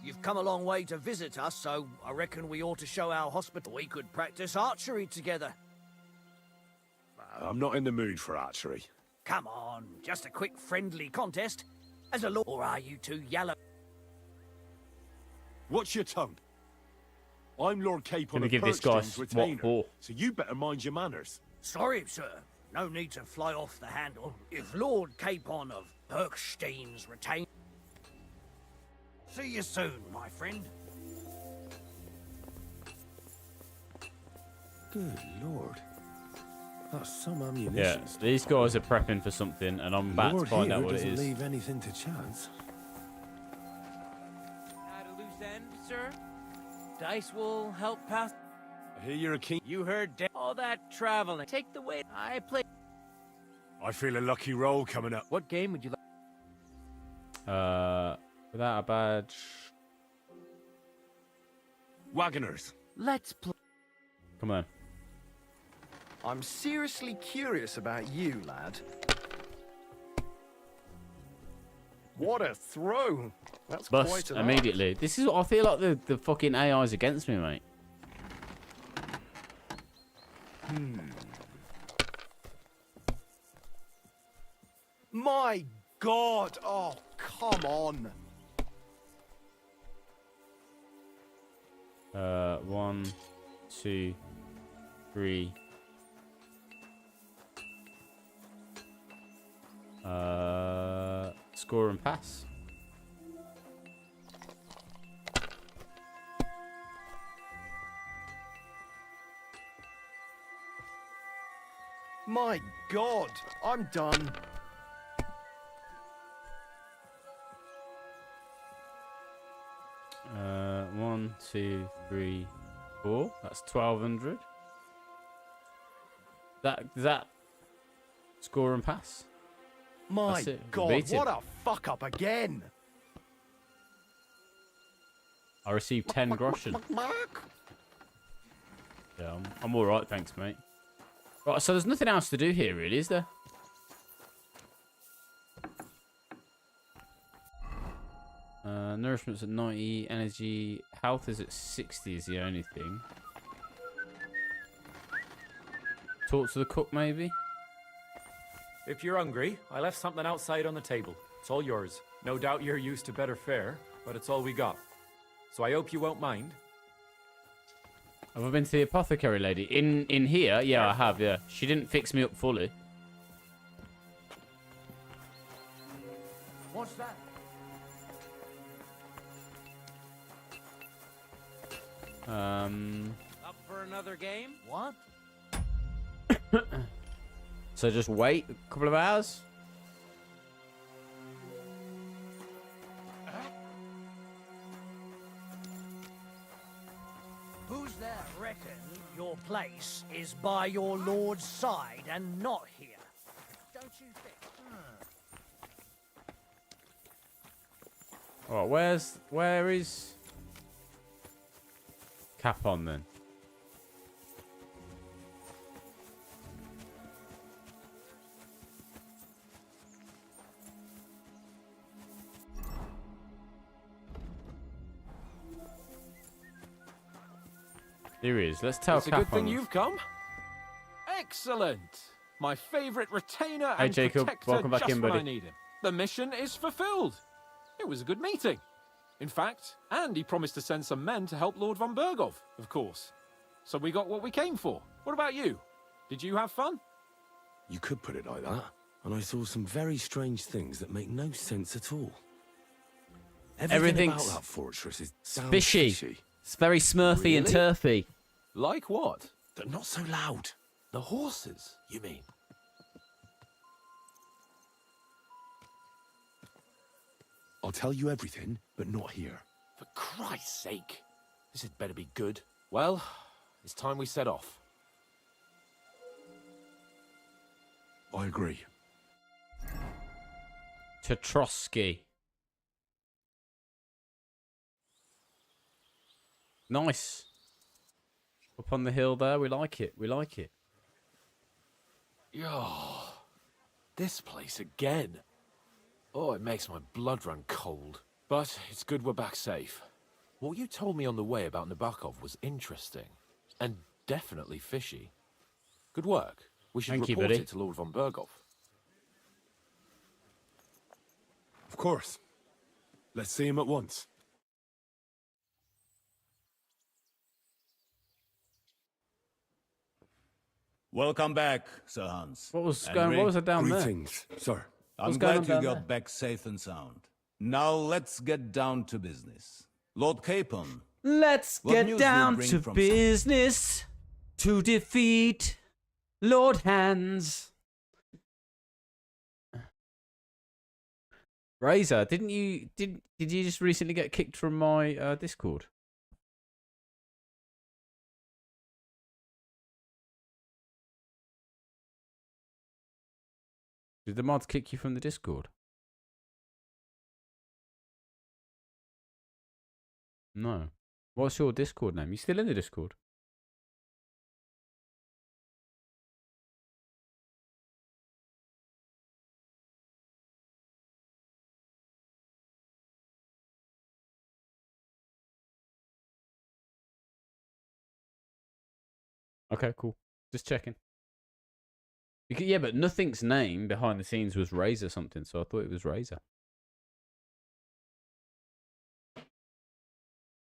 You've come a long way to visit us, so I reckon we ought to show our hospital. We could practice archery together. I'm not in the mood for archery. Come on, just a quick friendly contest. As a law, or are you too yellow? Watch your tongue. I'm Lord Capon Gonna of give this guy Perkstone's what retainer, for? so you better mind your manners. Sorry, sir. No need to fly off the handle. If Lord Capon of Perkstein's retainer... See you soon, my friend. Good Lord. That's some ammunition. Yeah, these guys are prepping for something, and I'm about to find out what it doesn't is. leave anything to chance. At a loose end, sir? Dice will help pass. I hear you're a king. You heard all that traveling. Take the weight. I play. I feel a lucky roll coming up. What game would you like? Without a badge. Wagoners. Let's play. Come on. I'm seriously curious about you, lad. What a throw! That's quite Bust an immediately. This is what I feel like the fucking AI's against me, mate. My God! Oh, come on! 1, 2, 3. Score and pass. My God! I'm done. Uh, 1, 2, 3, 4. That's 1,200. That score and pass. My That's it. God! Beat it. What a fuck up again! I received 10 groschen. Yeah, I'm all right, thanks, mate. Right, so there's nothing else to do here, really, is there? Nourishment's at 90, energy, health is at 60 is the only thing. Talk to the cook, maybe? If you're hungry, I left something outside on the table. It's all yours. No doubt you're used to better fare, but it's all we got. So I hope you won't mind. Have I been to the apothecary lady? In here? Yeah, I have, yeah. She didn't fix me up fully. What's that? Up for another game? What? So just wait a couple of hours? Who's there? Reckon your place is by your lord's side and not here. Don't you think? Alright, where is Capon then? Here he is. Let's tell It's a Capon. good thing you've come. Excellent. My favourite retainer Hey, and Jacob. protector Welcome back just in, when buddy. I need him. The mission is fulfilled. It was a good meeting. In fact, and he promised to send some men to help Lord von Bergov, of course. So we got what we came for. What about you? Did you have fun? You could put it like that. And I saw some very strange things that make no sense at all. Everything Everything's about that fortress is fishy. It's very smurfy and Really? turfy. Like what? They're not so loud. The horses, you mean? I'll tell you everything, but not here. For Christ's sake. This had better be good. Well, it's time we set off. I agree. Tatrosky. Nice. Up on the hill there. We like it. We like it. Oh, this place again. Oh, it makes my blood run cold. But it's good we're back safe. What you told me on the way about Nabokov was interesting. And definitely fishy. Good work. We should Thank you, report buddy. it to Lord von Bergov. Of course. Let's see him at once. Welcome back, Sir Hans. What was Henry, going? What was it down there? Greetings, sir. I'm What's going glad on you down got there? back safe and sound. Now let's get down to business. Lord Capon, Let's What get news you down bring to from business to defeat Lord Hands. Razor, did you just recently get kicked from my Discord? Did the mods kick you from the Discord? No. What's your Discord name? You still in the Discord? Okay, cool. Just checking. Yeah, but Nothing's name behind the scenes was Razor something, so I thought it was Razor.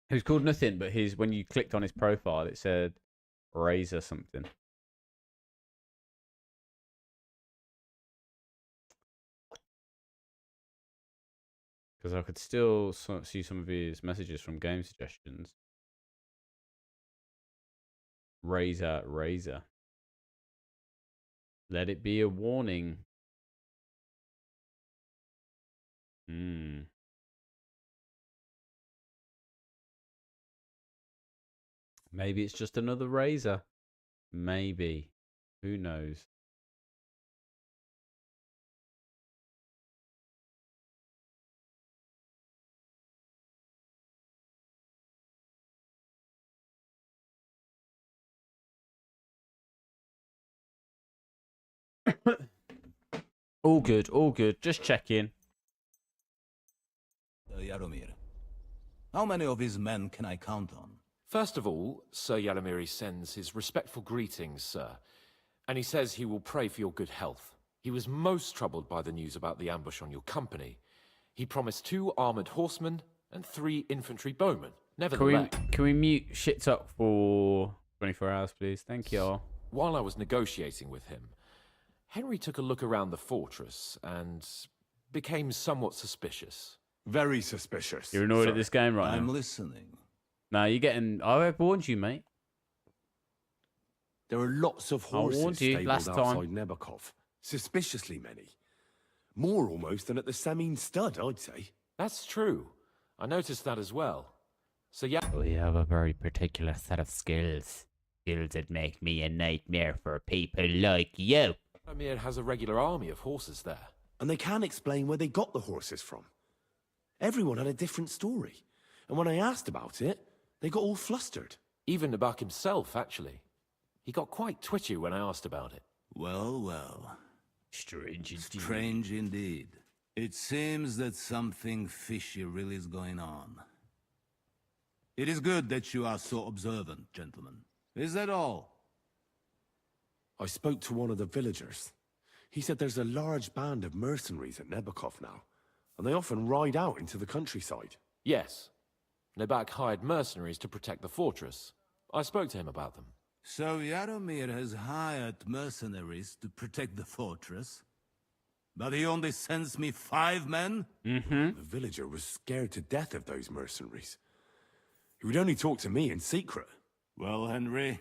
He was called Nothing, but when you clicked on his profile, it said Razor something. Because I could still see some of his messages from game suggestions. Razor. Let it be a warning. Maybe it's just another Razor. Maybe. Who knows? All good, all good. Just checking. Jaromir, How many of his men can I count on? First of all, Sir Yalamiri sends his respectful greetings, sir. And he says he will pray for your good health. He was most troubled by the news about the ambush on your company. He promised 2 armored horsemen and 3 infantry bowmen. Nevertheless... Can we mute shit talk for 24 hours, please? Thank you. While I was negotiating with him, Henry took a look around the fortress and became somewhat suspicious. Very suspicious. You're annoyed at this game right now? I'm listening. No, you're getting... I warned you, mate. There are lots of horses stabled last outside Nebakov. Suspiciously many. More almost than at the Samin stud, I'd say. That's true. I noticed that as well. So yeah... We have a very particular set of skills. Skills that make me a nightmare for people like you. Amir has a regular army of horses there. And they can't explain where they got the horses from. Everyone had a different story. And when I asked about it, they got all flustered. Even Nabak himself, actually. He got quite twitchy when I asked about it. Well, well. Strange indeed. Strange indeed. It seems that something fishy really is going on. It is good that you are so observant, gentlemen. Is that all? I spoke to one of the villagers. He said there's a large band of mercenaries at Nebakov now, and they often ride out into the countryside. Yes. Nebak hired mercenaries to protect the fortress. I spoke to him about them. So Yaromir has hired mercenaries to protect the fortress? But he only sends me 5 men? The villager was scared to death of those mercenaries. He would only talk to me in secret. Well, Henry,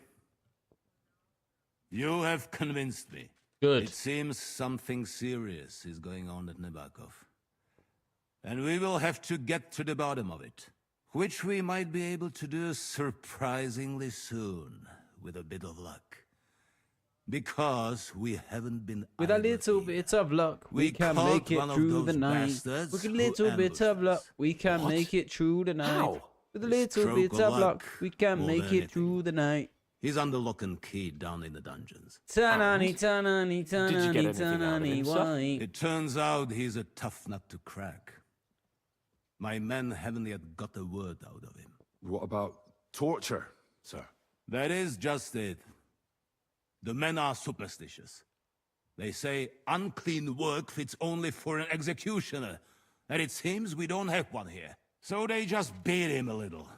you have convinced me. Good. It seems something serious is going on at Nebakov. And we will have to get to the bottom of it. Which we might be able to do surprisingly soon, with a bit of luck. Because we haven't been with a little bit of luck, we can make it through the night. With a little bit of luck, we can make it through the night. How? With a little bit of luck, we can make it through the night. He's under lock and key down in the dungeons. Tanani, tanani, tanani, tanani, why? It turns out he's a tough nut to crack. My men haven't yet got a word out of him. What about torture, sir? That is just it. The men are superstitious. They say unclean work fits only for an executioner, and it seems we don't have one here. So they just beat him a little.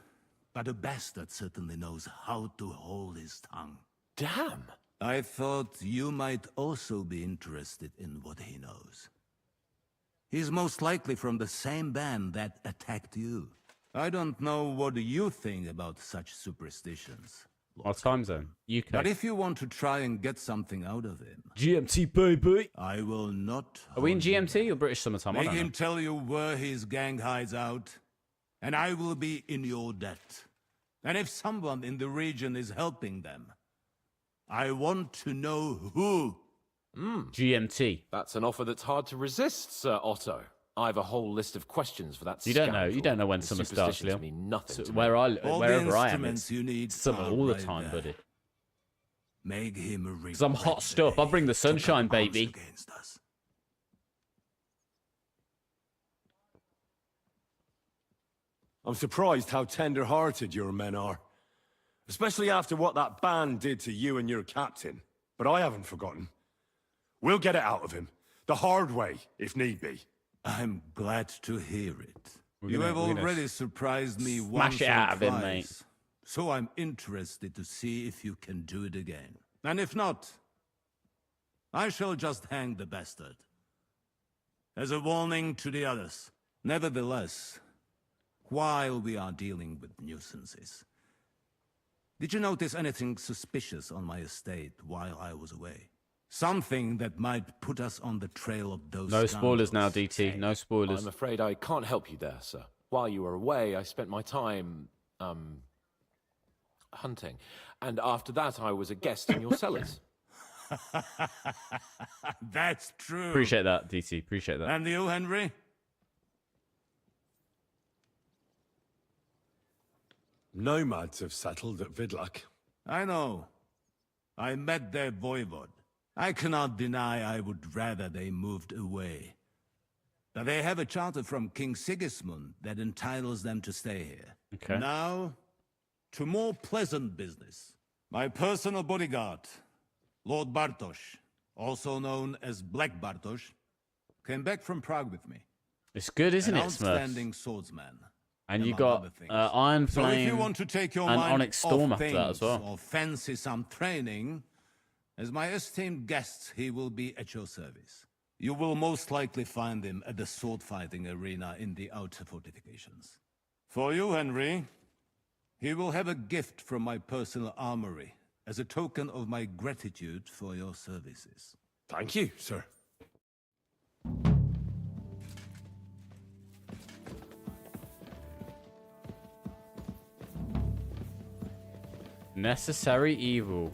But the bastard certainly knows how to hold his tongue. Damn! I thought you might also be interested in what he knows. He's most likely from the same band that attacked you. I don't know what you think about such superstitions. Our time zone, UK. But if you want to try and get something out of him... GMT, baby! I will not... Are we in GMT or British summertime? Make him tell you where his gang hides out, and I will be in your debt. And if someone in the region is helping them, I want to know who. GMT. That's an offer that's hard to resist, Sir Otto. I have a whole list of questions for that. You don't know when summer starts, Leo. Mean nothing so to wherever I am, it's you need summer all the time, buddy. Make him because I'm hot stuff. I'll bring the sunshine, baby. I'm surprised how tender-hearted your men are. Especially after what that band did to you and your captain. But I haven't forgotten. We'll get it out of him. The hard way, if need be. I'm glad to hear it. You have already surprised me once smash it out of him, mate. So I'm interested to see if you can do it again. And if not, I shall just hang the bastard. As a warning to the others. Nevertheless, while we are dealing with nuisances, did you notice anything suspicious on my estate while I was away? Something that might put us on the trail of those No spoilers now, DT. No spoilers. I'm afraid I can't help you there, sir. While you were away, I spent my time, hunting. And after that, I was a guest in your cellars. That's true. Appreciate that, DT. Appreciate that. And you, Henry? Nomads have settled at Vidlak. I know. I met their voivod. I cannot deny I would rather they moved away. But they have a charter from King Sigismund that entitles them to stay here. Okay. Now, to more pleasant business. My personal bodyguard, Lord Bartosz, also known as Black Bartosz, came back from Prague with me. It's good, isn't An it, Smurfs? outstanding swordsman. And you among got other things. Iron So if Flame you want to take your and mind Onyx Storm off after that as things well. or fancy some training, as my esteemed guest, he will be at your service. You will most likely find him at the sword-fighting arena in the outer fortifications. For you, Henry, he will have a gift from my personal armory as a token of my gratitude for your services. Thank you, sir. Necessary evil.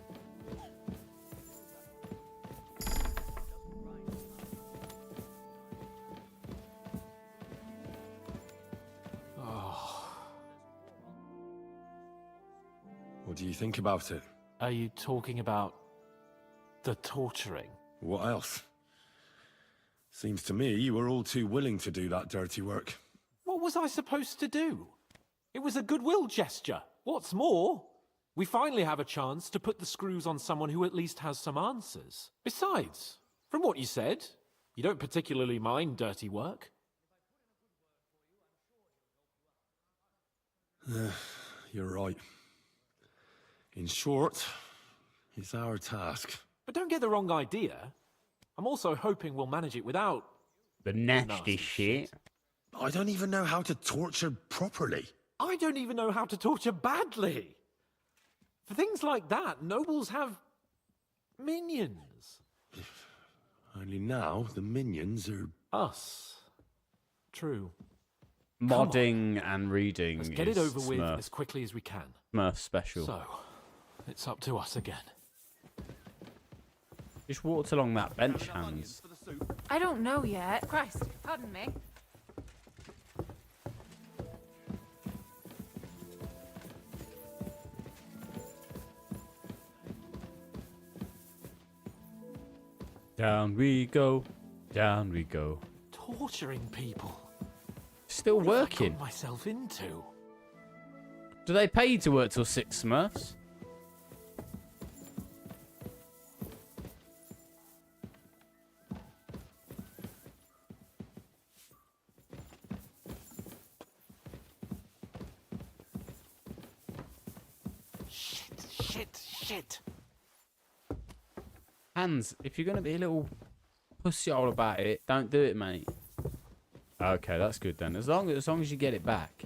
What do you think about it? Are you talking about the torturing? What else? Seems to me you were all too willing to do that dirty work. What was I supposed to do? It was a goodwill gesture. What's more, we finally have a chance to put the screws on someone who at least has some answers. Besides, from what you said, you don't particularly mind dirty work. You're right. In short, it's our task. But don't get the wrong idea. I'm also hoping we'll manage it without the nasty shit. I don't even know how to torture properly. I don't even know how to torture badly. For things like that, nobles have minions. Only now the minions are us. True. Modding and reading. Let's get it over with Smurf. as quickly as we can. Smurf special. So, it's up to us again. Just walked along that bench, Hans. I don't know yet. Christ, pardon me. Down we go. Down we go. Torturing people. Still What have I working. got myself into? Do they pay you to work till 6, Smurfs? Shit. Hans, if you're going to be a little pussyhole about it, don't do it, mate. Okay, that's good then. As long as you get it back.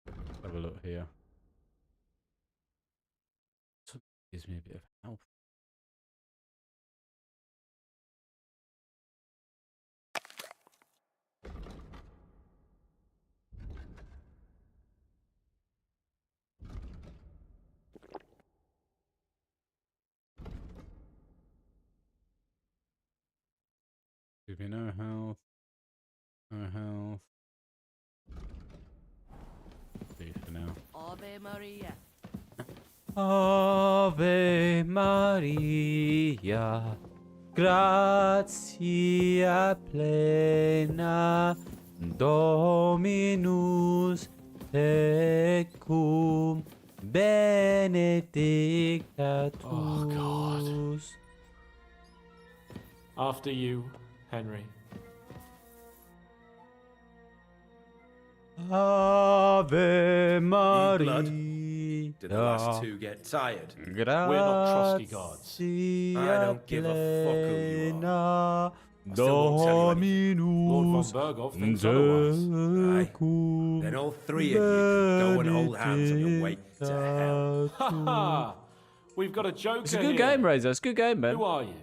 Let's have a look here. Gives me a bit of health. Give me no health. No health. See for now. Ave Maria. Ave Maria, gratia plena, Dominus tecum, benedicta tu. Oh, God. After you, Henry. Ave Maria. Did the last two get tired? We're not trusty gods. I don't give a fuck who you are. Lord von Berghoff thinks otherwise. Aye. Then all three of you can go and hold hands on your way to hell. Ha ha! We've got a joker It's a good here. game, Razor. It's a good game, man. Who are you?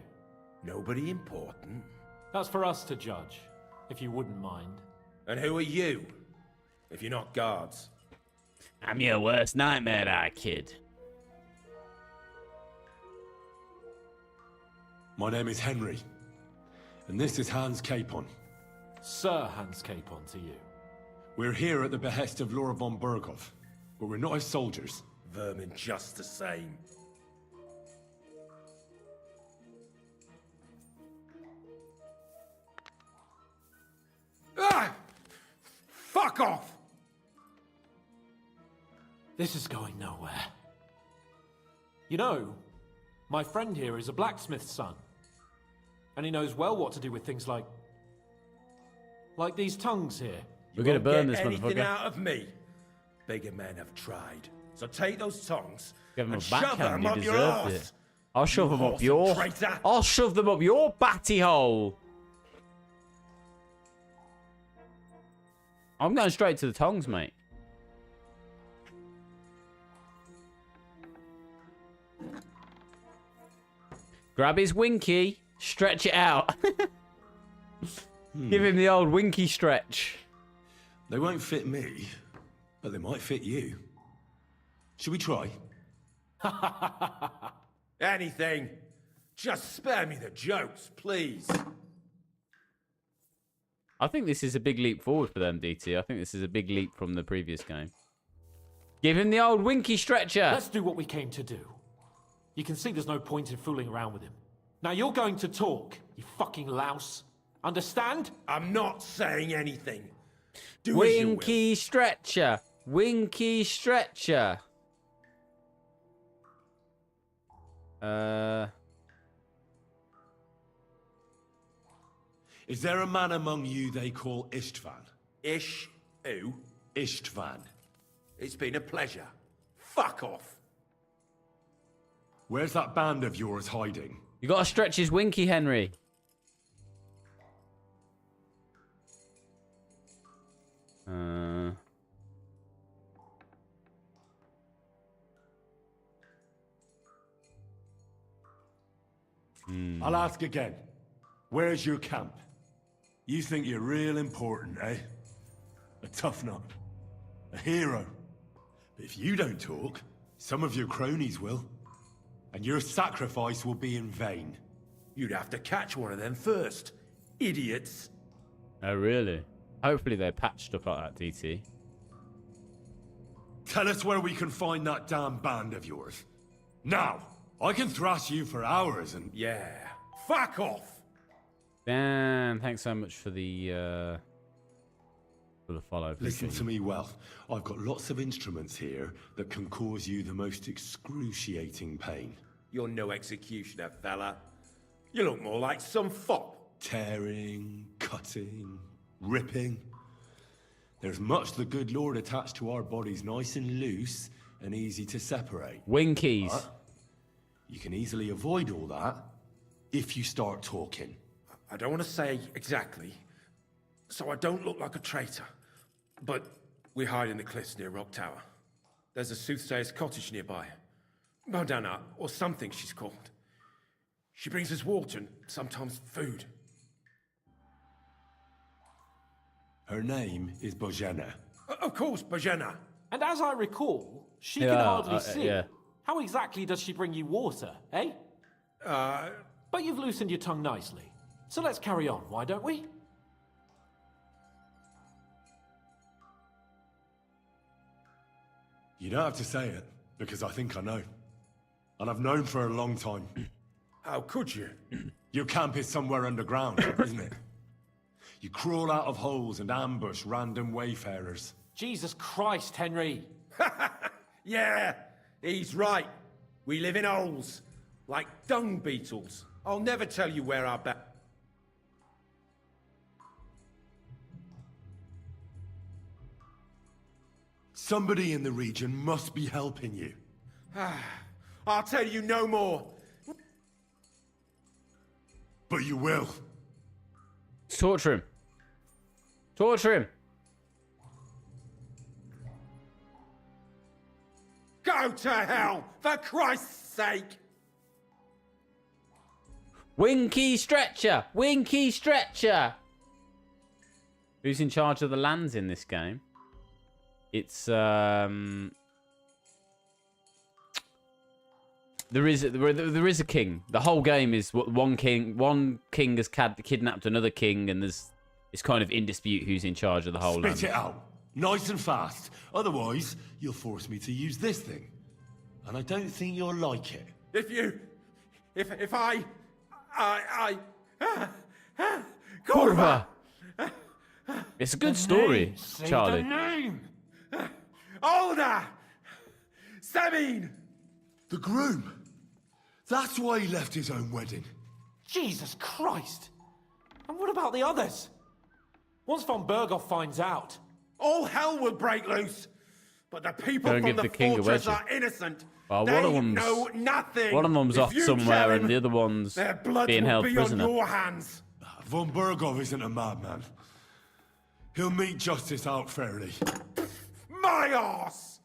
Nobody important. That's for us to judge, if you wouldn't mind. And who are you? If you're not guards. I'm your worst nightmare, that kid. My name is Henry, and this is Hans Capon. Sir Hans Capon to you. We're here at the behest of Lord von Berghoff. but we're not his soldiers. Vermin just the same. Ah! Fuck off! This is going nowhere. You know, my friend here is a blacksmith's son. And he knows well what to do with things like these tongues here. We're gonna burn this anything motherfucker. out of me. Bigger men have tried. So take those tongs Give him a and shove backhand. them You up your deserved arse. it. I'll shove them up whoresome your. traitor. I'll shove them up your batty hole. I'm going straight to the tongs, mate. Grab his winky, stretch it out. Give him the old winky stretch. They won't fit me, but they might fit you. Should we try? Anything. Just spare me the jokes, please. I think this is a big leap forward for them, DT. I think this is a big leap from the previous game. Give him the old winky stretcher. Let's do what we came to do. You can see there's no point in fooling around with him. Now you're going to talk, you fucking louse. Understand? I'm not saying anything. Do as you will. Winky stretcher. Winky stretcher. Is there a man among you they call Istvan? Ish who? Istvan. It's been a pleasure. Fuck off. Where's that band of yours hiding? You gotta stretch his winky, Henry. I'll ask again. Where's your camp? You think you're real important, eh? A tough nut. A hero. But if you don't talk, some of your cronies will. And your sacrifice will be in vain. You'd have to catch one of them first. Idiots. Oh, really? Hopefully they patch stuff like that, DT. Tell us where we can find that damn band of yours. Now! I can thrash you for hours and... Yeah. Fuck off! Dan, thanks so much for the follow. Listen Appreciate to me well. I've got lots of instruments here that can cause you the most excruciating pain. You're no executioner, fella. You look more like some fop. Tearing, cutting, ripping. There's much the good Lord attached to our bodies, nice and loose and easy to separate. Winkies. But you can easily avoid all that if you start talking. I don't want to say exactly, so I don't look like a traitor. But we hide in the cliffs near Rock Tower. There's a soothsayer's cottage nearby. Modana, or something she's called. She brings us water and sometimes food. Her name is Bojana. Of course, Bojana. And as I recall, she Yeah, can hardly see. yeah. How exactly does she bring you water, eh? But you've loosened your tongue nicely. So let's carry on, why don't we? You don't have to say it, because I think I know. And I've known for a long time. How could you? Your camp is somewhere underground, isn't it? You crawl out of holes and ambush random wayfarers. Jesus Christ, Henry. Yeah, he's right. We live in holes, like dung beetles. I'll never tell you where our Somebody in the region must be helping you. I'll tell you no more. But you will. Torture him. Torture him. Go to hell, for Christ's sake! Winky stretcher. Winky stretcher. Who's in charge of the lands in this game? It's there is a king. The whole game is one king. One king has kidnapped another king, and it's kind of in dispute who's in charge of the whole land. Spit it out. Nice and fast. Otherwise, you'll force me to use this thing. And I don't think you'll like it. If I... Kurva! It's a good story, Charlie. The name! Older! Sabine! The groom! That's why he left his own wedding. Jesus Christ! And what about the others? Once von Berghoff finds out... All hell will break loose! But the people Don't from give the the king a fortress wedgie. are innocent! Well, They know nothing! One of them's If off you somewhere tell and him, the other one's their blood being will held be prisoner. on your hands! Von Berghoff isn't a madman. He'll meet justice out fairly. My arse!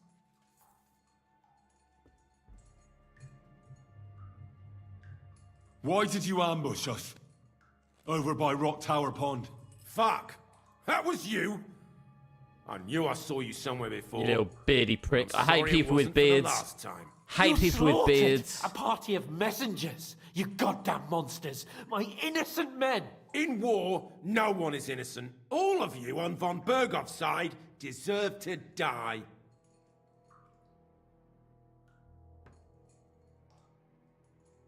Why did you ambush us? Over by Rock Tower Pond. Fuck! That was you? I knew I saw you somewhere before. You little beardy prick. I hate Sorry it people with wasn't for the beards. last time. Hate You people with slaughtered beards. a party of messengers. You goddamn monsters. My innocent men. In war, no one is innocent. All of you on von Berghoff's side deserve to die.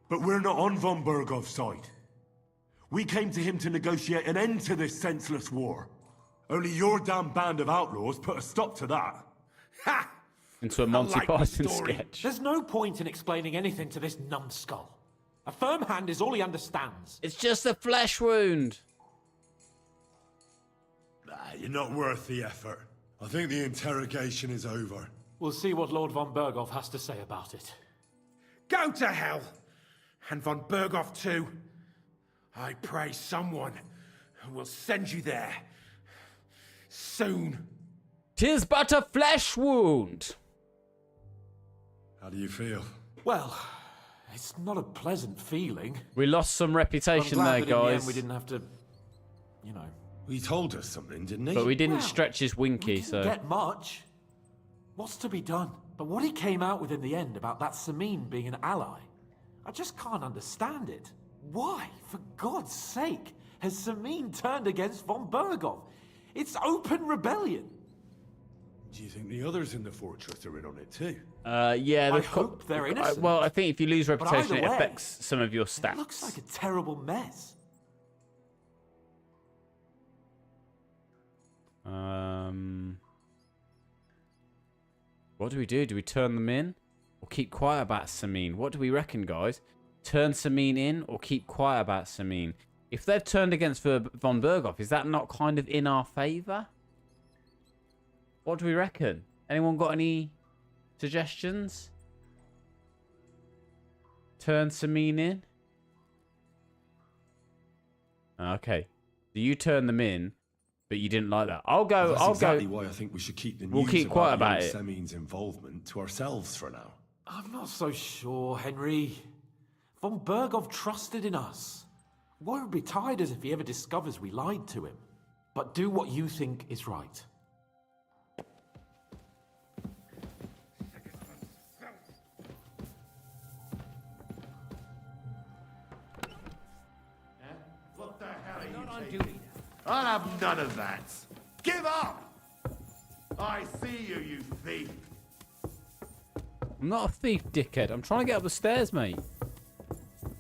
But we're not on von Berghoff's side. We came to him to negotiate an end to this senseless war. Only your damn band of outlaws put a stop to that. Ha! Into a Monty like the Python story. sketch. There's no point in explaining anything to this numbskull. A firm hand is all he understands. It's just a flesh wound. You're not worth the effort. I think the interrogation is over. We'll see what Lord von Berghoff has to say about it. Go to hell! And von Berghoff too. I pray someone will send you there. Soon. 'Tis but a flesh wound. How do you feel? Well, it's not a pleasant feeling. We lost some reputation I'm glad there, that in the end guys. we didn't have to, you know. He told us something, didn't he? But we didn't Well, stretch his winky, Didn't so... get much. What's to be done? But what he came out with in the end about that Samin being an ally, I just can't understand it. Why, for God's sake, has Samin turned against von Berghoff? It's open rebellion. Do you think the others in the fortress are in on it too? Yeah, I they've hope they're innocent. Well, I think if you lose But reputation, either it way, affects some of your It stats. looks like a terrible mess. What do we do? Do we turn them in? Or keep quiet about Samin? What do we reckon, guys? Turn Samin in or keep quiet about Samin? If they've turned against von Berghoff, is that not kind of in our favour? What do we reckon? Anyone got any suggestions? Turn Samin in? Okay. So you turn them in, but you didn't like that. I'll go. That's I'll exactly go. why I think we should keep the news We'll keep quiet about young it. Semin's involvement to ourselves for now. I'm not so sure, Henry. Von Berghoff trusted in us. Why would be tired as if he ever discovers we lied to him? But do what you think is right. What the hell are you taking? I'll have none of that. Give up! I see you, you thief. I'm not a thief, dickhead. I'm trying to get up the stairs, mate.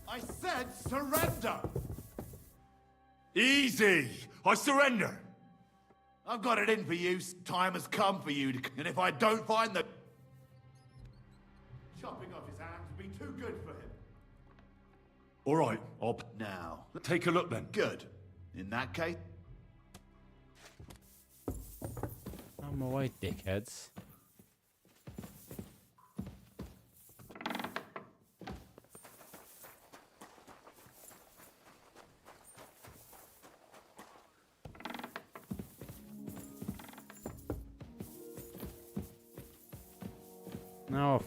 I said surrender! Easy! I surrender! I've got it in for you. Time has come for you. And if I don't find the... Chopping off his hands would be too good for him. All right, I'll Now. take a look then. Good. In that case... On my way, dickheads. No.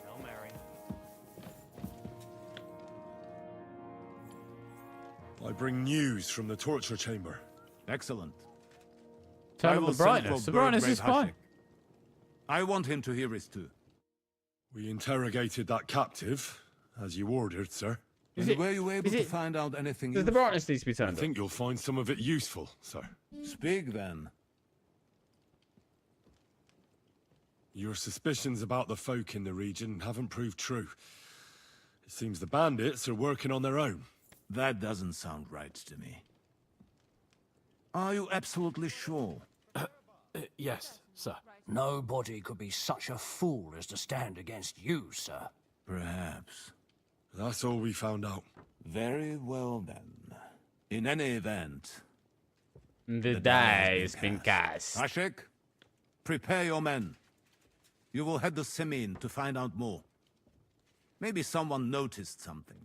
Hail Mary. I bring news from the torture chamber. Excellent. Turn I up will the send brightness. for The brightness Berg is fine. Hashik. I want him to hear it too. We interrogated that captive, as you ordered, sir. And were you able to find out anything Does the brightness needs to be turned I up? think you'll find some of it useful, sir. Speak then. Your suspicions about the folk in the region haven't proved true. It seems the bandits are working on their own. That doesn't sound right to me. Are you absolutely sure? Yes, sir. Nobody could be such a fool as to stand against you, sir. Perhaps. That's all we found out. Very well then. In any event, The die has been cast. Ashik, prepare your men. You will head to Semin to find out more. Maybe someone noticed something.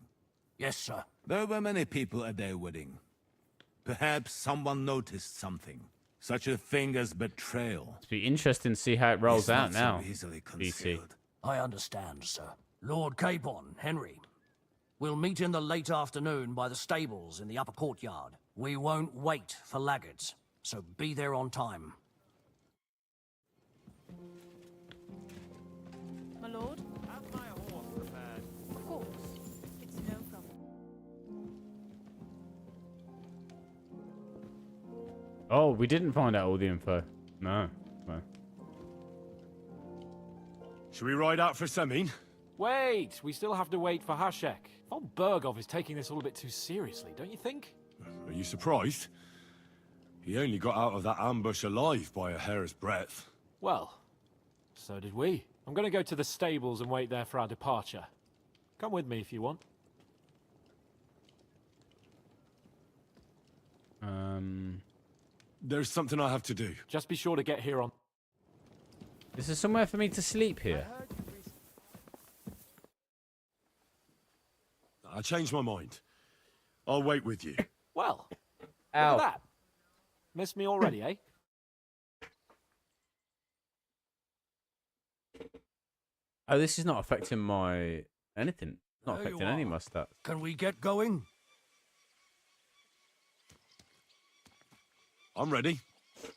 Yes, sir. There were many people at their wedding. Perhaps someone noticed something. Such a thing as betrayal. It'll be interesting to see how it rolls It's out not now. so easily BT. concealed. I understand, sir. Lord Capon, Henry. We'll meet in the late afternoon by the stables in the upper courtyard. We won't wait for laggards, so be there on time. My lord? Have my horse prepared. Of course. It's no problem. Oh, we didn't find out all the info. No. No. Should we ride out for Semin? Wait, we still have to wait for Hashek. Von Berghoff is taking this all a bit too seriously, don't you think? Are you surprised? He only got out of that ambush alive by a hair's breadth. Well, so did we. I'm going to go to the stables and wait there for our departure. Come with me if you want. There's something I have to do. Just be sure to get here on... Is there somewhere for me to sleep here? I changed my mind. I'll wait with you. Well, look Ow. at that. Missed me already, eh? Oh, this is not affecting my... anything. Not There you affecting any of are. my stats. Can we get going? I'm ready.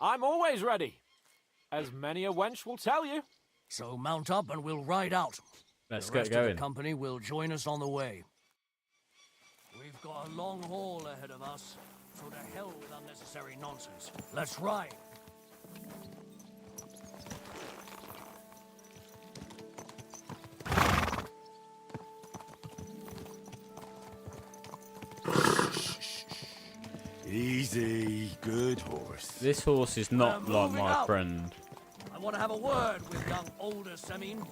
I'm always ready. As many a wench will tell you. So mount up and we'll ride out. Let's The get rest of going. the company will join us on the way. We've got a long haul ahead of us, so to hell with unnecessary nonsense. Let's ride. Easy, good horse. This horse is not We're like moving my up. friend. I want to have a word with young older Semin.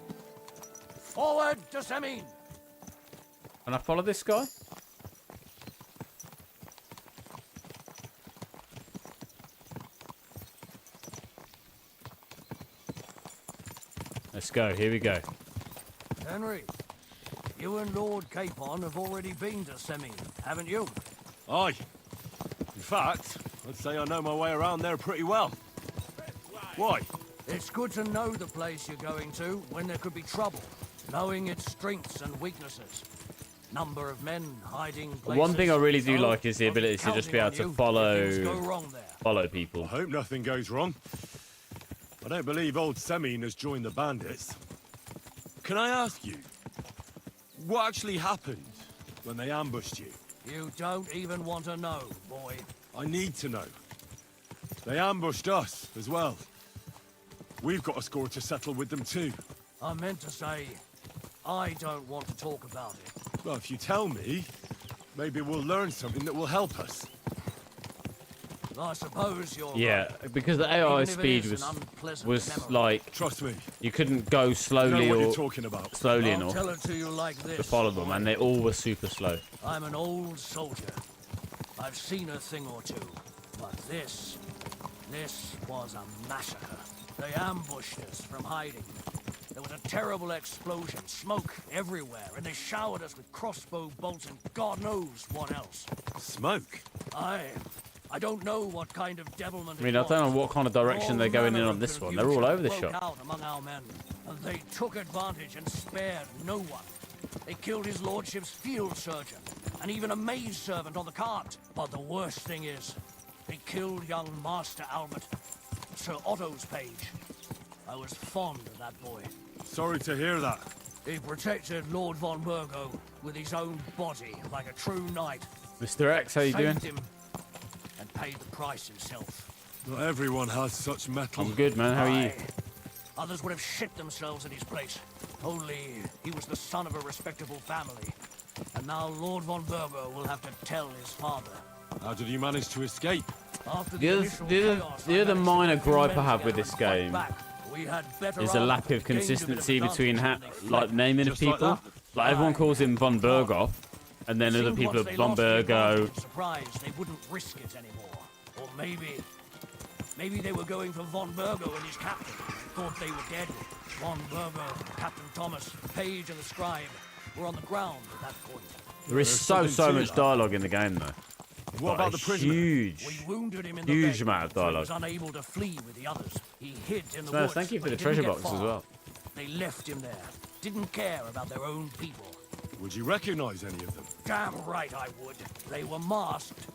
Forward to Semin. Can I follow this guy? Let's go. Here we go. Henry, you and Lord Capon have already been to Semin, haven't you? Aye. In fact, I'd say I know my way around there pretty well. Why? It's good to know the place you're going to when there could be trouble, knowing its strengths and weaknesses. Number of men hiding places. One thing I really do So, like is the I'll be ability to just be able counting to on you if things go follow wrong there. follow people. I hope nothing goes wrong. I don't believe old Semin has joined the bandits. Can I ask you, what actually happened when they ambushed you? You don't even want to know, boy. I need to know. They ambushed us as well. We've got a score to settle with them too. I meant to say, I don't want to talk about it. Well, if you tell me, maybe we'll learn something that will help us. I suppose you're Yeah, right. because the Even AI if it speed is was an unpleasant was memory. like Trust me. you couldn't go I know slowly what or you're talking about. slowly I'll enough tell it to you like this. to follow them, and they all were super slow. I'm an old soldier. I've seen a thing or two. But this was a massacre. They ambushed us from hiding. There was a terrible explosion, smoke everywhere, and they showered us with crossbow bolts and God knows what else. Smoke? I don't know what kind of devilment I mean, I don't know what kind of direction they're going in on this one. They're all over the broke shop. out among our men, and they took advantage and spared no one. They killed his lordship's field surgeon, and even a maidservant on the cart. But the worst thing is, they killed young Master Albert, Sir Otto's page. I was fond of that boy. Sorry to hear that. He protected Lord von Burgo with his own body like a true knight. Mr. X, how you doing? Saved him and paid the price himself. Not everyone has such metal. I'm good, man. How are you? Others would have shit themselves in his place. Only he was the son of a respectable family. And now Lord von Burgo will have to tell his father. How did you manage to escape? The other minor gripe I have with this game is a lack of consistency between like naming of people. Like everyone calls him von Burgoff, and then other people are von Burgo. Surprised they wouldn't risk it anymore. Or maybe they were going for von Burgo and his captain. Thought they were dead. Von Burgo, Captain Thomas, Page, and the scribe were on the ground at that point. There is so much dialogue in the game, though. What about the prisoner? Huge amount of dialogue. He was unable to flee with the others. He hid in the woods. Thank you for the but he treasure didn't get box as far. well. They left him there. Didn't care about their own people. Would you recognize any of them? Damn right I would. They were masked.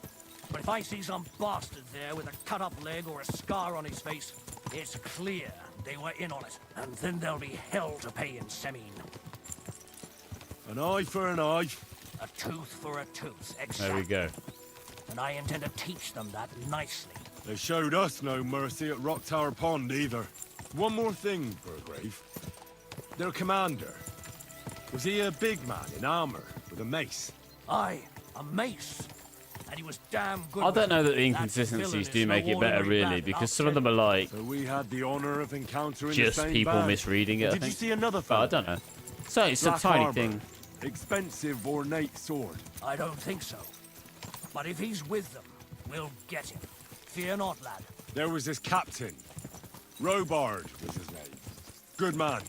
But if I see some bastard there with a cut-up leg or a scar on his face, it's clear they were in on it. And then there'll be hell to pay in Semine. An eye for an eye. A tooth for a tooth, exactly. There we go. And I intend to teach them that nicely. They showed us no mercy at Rock Tower Pond either. One more thing, Burgrave. Their commander. Was he a big man in armor with a mace? Aye, a mace. And he was damn good. I don't know that the inconsistencies do make it better, really, because some of them are like So we had the honor of encountering just the same people band. misreading it. I Did think. you see another But I fellow? don't know. So it's Black a tiny armor, thing. Expensive, ornate sword. I don't think so. But if he's with them, we'll get him. Fear not, lad. There was this captain. Robard was his name. Good man.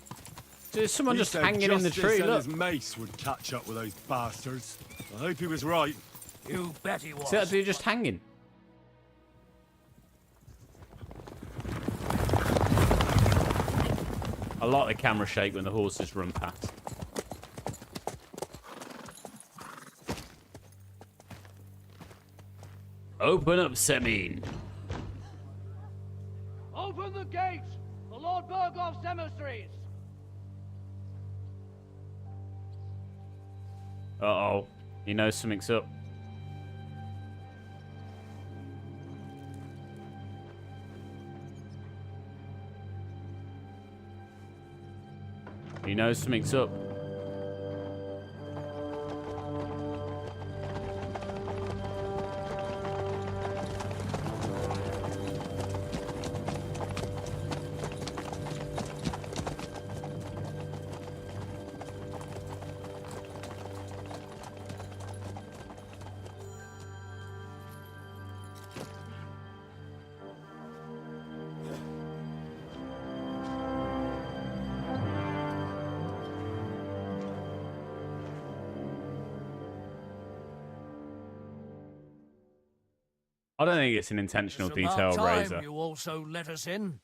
There's someone He just said hanging in the justice tree, and look. his mace would catch up with those bastards. I hope he was right. You bet he was. See that dude just hanging? I like the camera shake when the horses run past. Open up, Semine. Open the gates for Lord Burgoff's emissaries. Uh-oh. He knows something's up. He knows something's up. I don't think it's an intentional It's detail, about time Razor. you also let us in.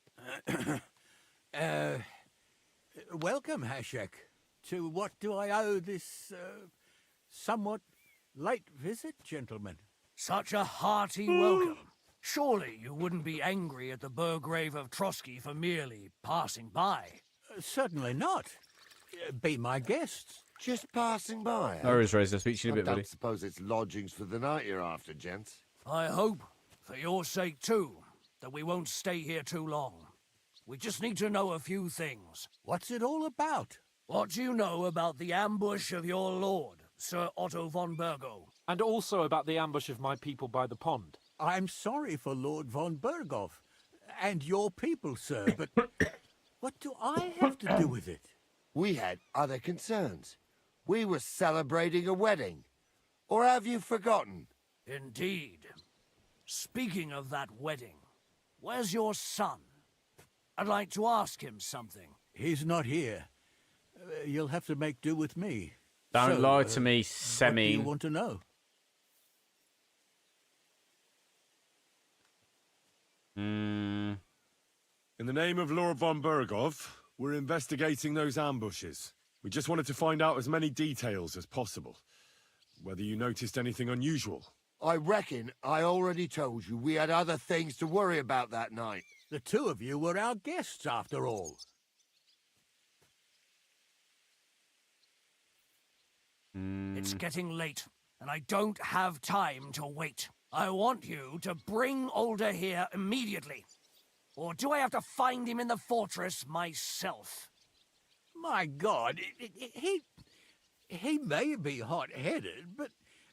Welcome, Hashek. To what do I owe this, somewhat late visit, gentlemen? Such a hearty welcome. Surely you wouldn't be angry at the Burgrave of Trotsky for merely passing by. Certainly not. Be my guests. Just passing by. No worries, Razor. Speak to you in a bit, I buddy. don't suppose it's lodgings for the night you're after, gents. I hope, for your sake too, that we won't stay here too long. We just need to know a few things. What's it all about? What do you know about the ambush of your lord, Sir Otto von Burgo? And also about the ambush of my people by the pond. I'm sorry for Lord von Burgoff and your people, sir, but what do I have to do with it? We had other concerns. We were celebrating a wedding. Or have you forgotten? Indeed. Speaking of that wedding, where's your son? I'd like to ask him something. He's not here. You'll have to make do with me. Don't So, lie to me, What do Semine. you want to know? In the name of Lord von Burgov, we're investigating those ambushes. We just wanted to find out as many details as possible. Whether you noticed anything unusual. I reckon I already told you we had other things to worry about that night. The two of you were our guests, after all. It's getting late, and I don't have time to wait. I want you to bring Older here immediately. Or do I have to find him in the fortress myself? My God, he may be hot-headed, but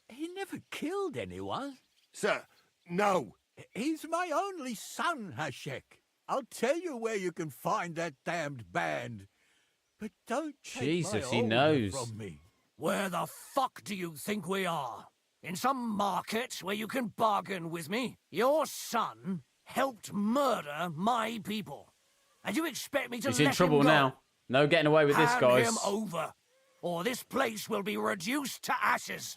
he never killed anyone. Sir, no. He's my only son, Hashek. I'll tell you where you can find that damned band. But don't take Jesus, my he Older knows. from me. Where the fuck do you think we are? In some market where you can bargain with me? Your son helped murder my people. And you expect me to He's let in trouble him go? now. No getting away with this, Hand guys. him over, or this place will be reduced to ashes.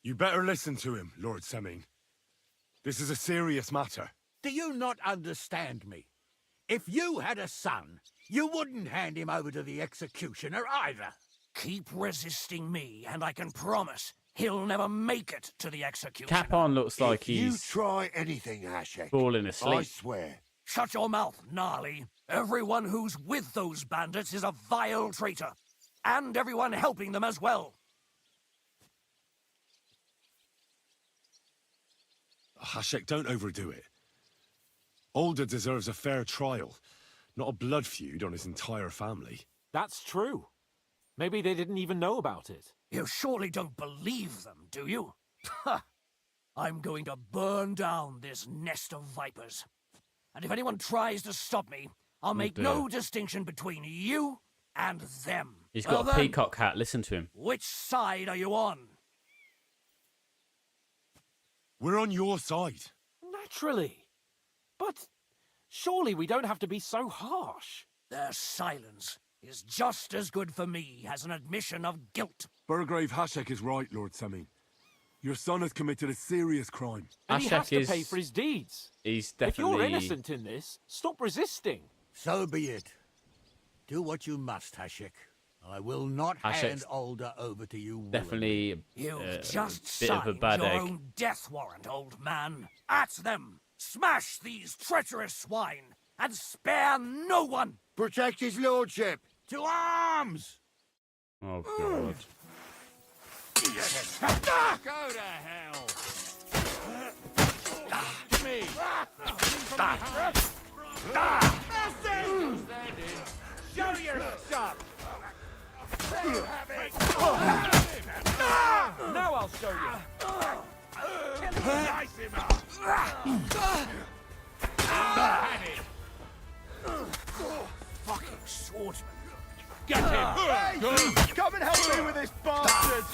You better listen to him, Lord Semin. This is a serious matter. Do you not understand me? If you had a son, you wouldn't hand him over to the executioner either. Keep resisting me, and I can promise he'll never make it to the executioner. Capon looks like If you he's try anything, Hashek, falling I asleep. swear. Shut your mouth, Gnarly. Everyone who's with those bandits is a vile traitor. And everyone helping them as well. Hashek, don't overdo it. Older deserves a fair trial, not a blood feud on his entire family. That's true. Maybe they didn't even know about it. You surely don't believe them, do you? Ha! I'm going to burn down this nest of vipers. And if anyone tries to stop me, I'll make dear. no distinction between you and them. He's Well got a then, peacock hat. Listen to him. Which side are you on? We're on your side. Naturally. But surely we don't have to be so harsh. Their silence is just as good for me as an admission of guilt. Burgrave Hashek is right, Lord Semin. Your son has committed a serious crime. And he has Hashek to is- pay for his deeds. He's If you're definitely innocent in this, stop resisting. So be it. Do what you must, Hashek. I will not Hashek's hand Older over to you willingly. definitely You've just a bit of a signed bad your egg. own death warrant, old man. At them! Smash these treacherous swine, and spare no one! Protect his lordship. To arms! Oh god. Go to hell! To me! Show your shop! Now I'll show you. Slice him up! Fucking swordsman. Get him! Hey, come and help me with this bastard.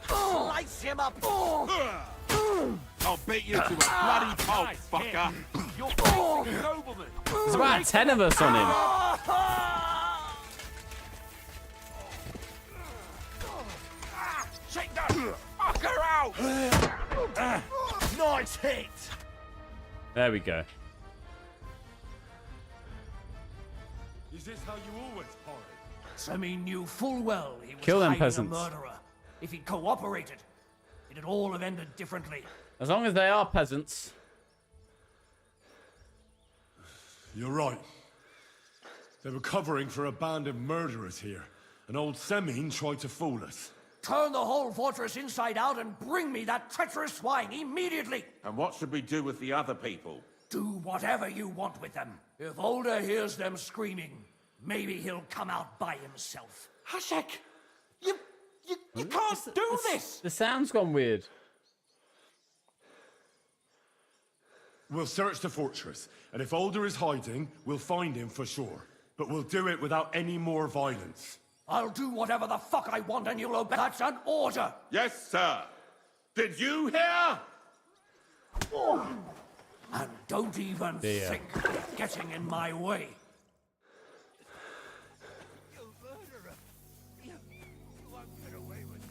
Slice him up! I'll beat you to a bloody pulp, fucker. You're facing a nobleman. There's about 10 of us on him. Take that fucker out! Nice hit. There we go. Is this how you always parry? Semi knew full well he was Kill them hiding peasants. a murderer. If he'd cooperated, it'd all have ended differently. As long as they are peasants. You're right. They were covering for a band of murderers here, and old Semin tried to fool us. Turn the whole fortress inside out and bring me that treacherous swine immediately! And what should we do with the other people? Do whatever you want with them. If Older hears them screaming, maybe he'll come out by himself. Hashek, you can't do this. The sound's gone weird. We'll search the fortress, and if Older is hiding, we'll find him for sure. But we'll do it without any more violence. I'll do whatever the fuck I want and you'll obey. That's an order! Yes, sir. Did you hear? And don't even think of getting in my way. You murderer! You won't get away with it.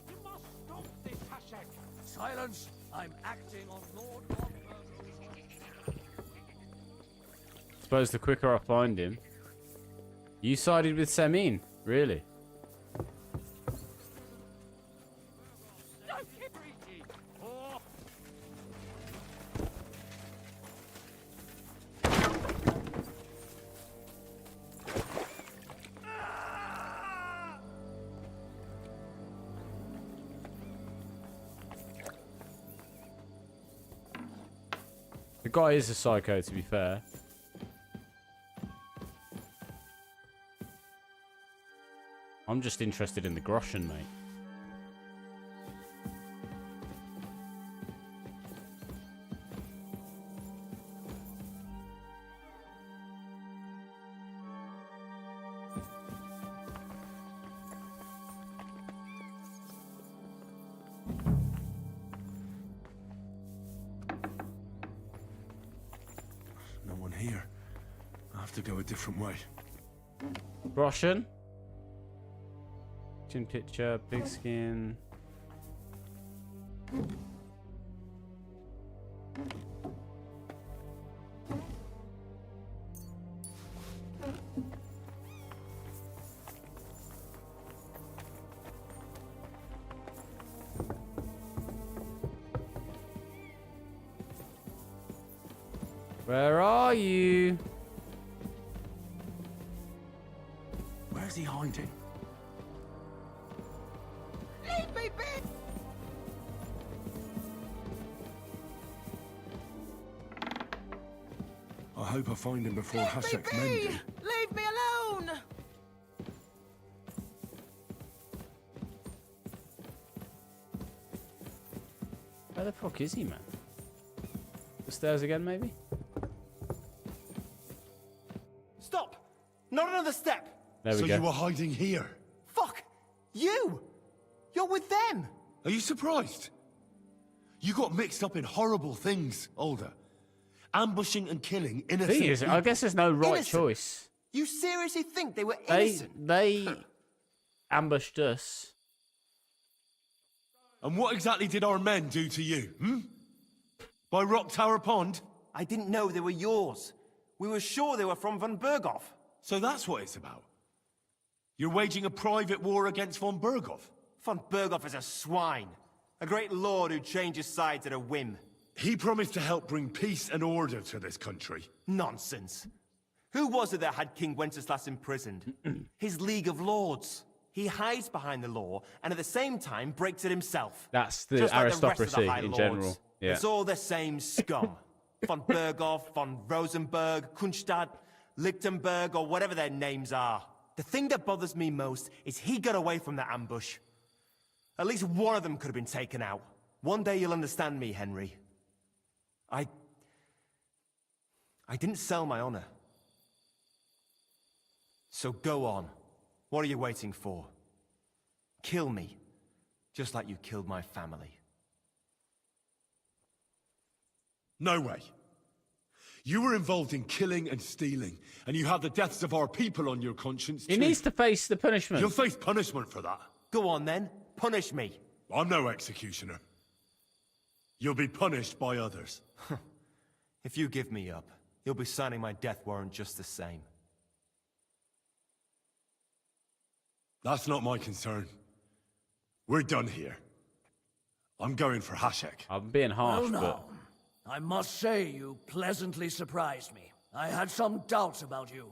You must stop this, Hashek. Silence! I'm acting on Lord Von Berg's. Suppose the quicker I find him. You sided with Semin, really? The guy is a psycho, to be fair. I'm just interested in the groschen, mate. No one here. I have to go a different way. Groschen. Chin picture, big skin. Where are you? Where's he hiding? Leave me be! I hope I find him before Hashek's men do. Leave me alone! Where the fuck is he, man? The stairs again, maybe? Stop! Not another step! There we So go. you were hiding here? Fuck! You! You're with them! Are you surprised? You got mixed up in horrible things, Alder. Ambushing and killing innocent Thing is, I people. guess there's no right Innocent? choice. You seriously think they were They innocent? ambushed us. And what exactly did our men do to you, hmm? By Rock Tower Pond? I didn't know they were yours. We were sure they were from von Berghoff. So that's what it's about. You're waging a private war against von Berghoff? Von Berghoff is a swine. A great lord who changes sides at a whim. He promised to help bring peace and order to this country. Nonsense. Who was it that had King Wenceslas imprisoned? His League of Lords. He hides behind the law, and at the same time breaks it himself. That's the Just like the rest of the aristocracy High in Lords. general. Yeah. It's all the same scum. Von Berghoff, von Rosenberg, Kunstadt, Lichtenberg, or whatever their names are. The thing that bothers me most is he got away from the ambush. At least one of them could have been taken out. One day you'll understand me, Henry. I didn't sell my honor. So go on. What are you waiting for? Kill me, just like you killed my family. No way. You were involved in killing and stealing, and you have the deaths of our people on your conscience, He too. needs to face the punishment. You'll face punishment for that. Go on then, punish me. I'm no executioner. You'll be punished by others. If you give me up, you'll be signing my death warrant just the same. That's not my concern. We're done here. I'm going for Hashek. I'm being harsh, Well, but... now, I must say you pleasantly surprised me. I had some doubts about you,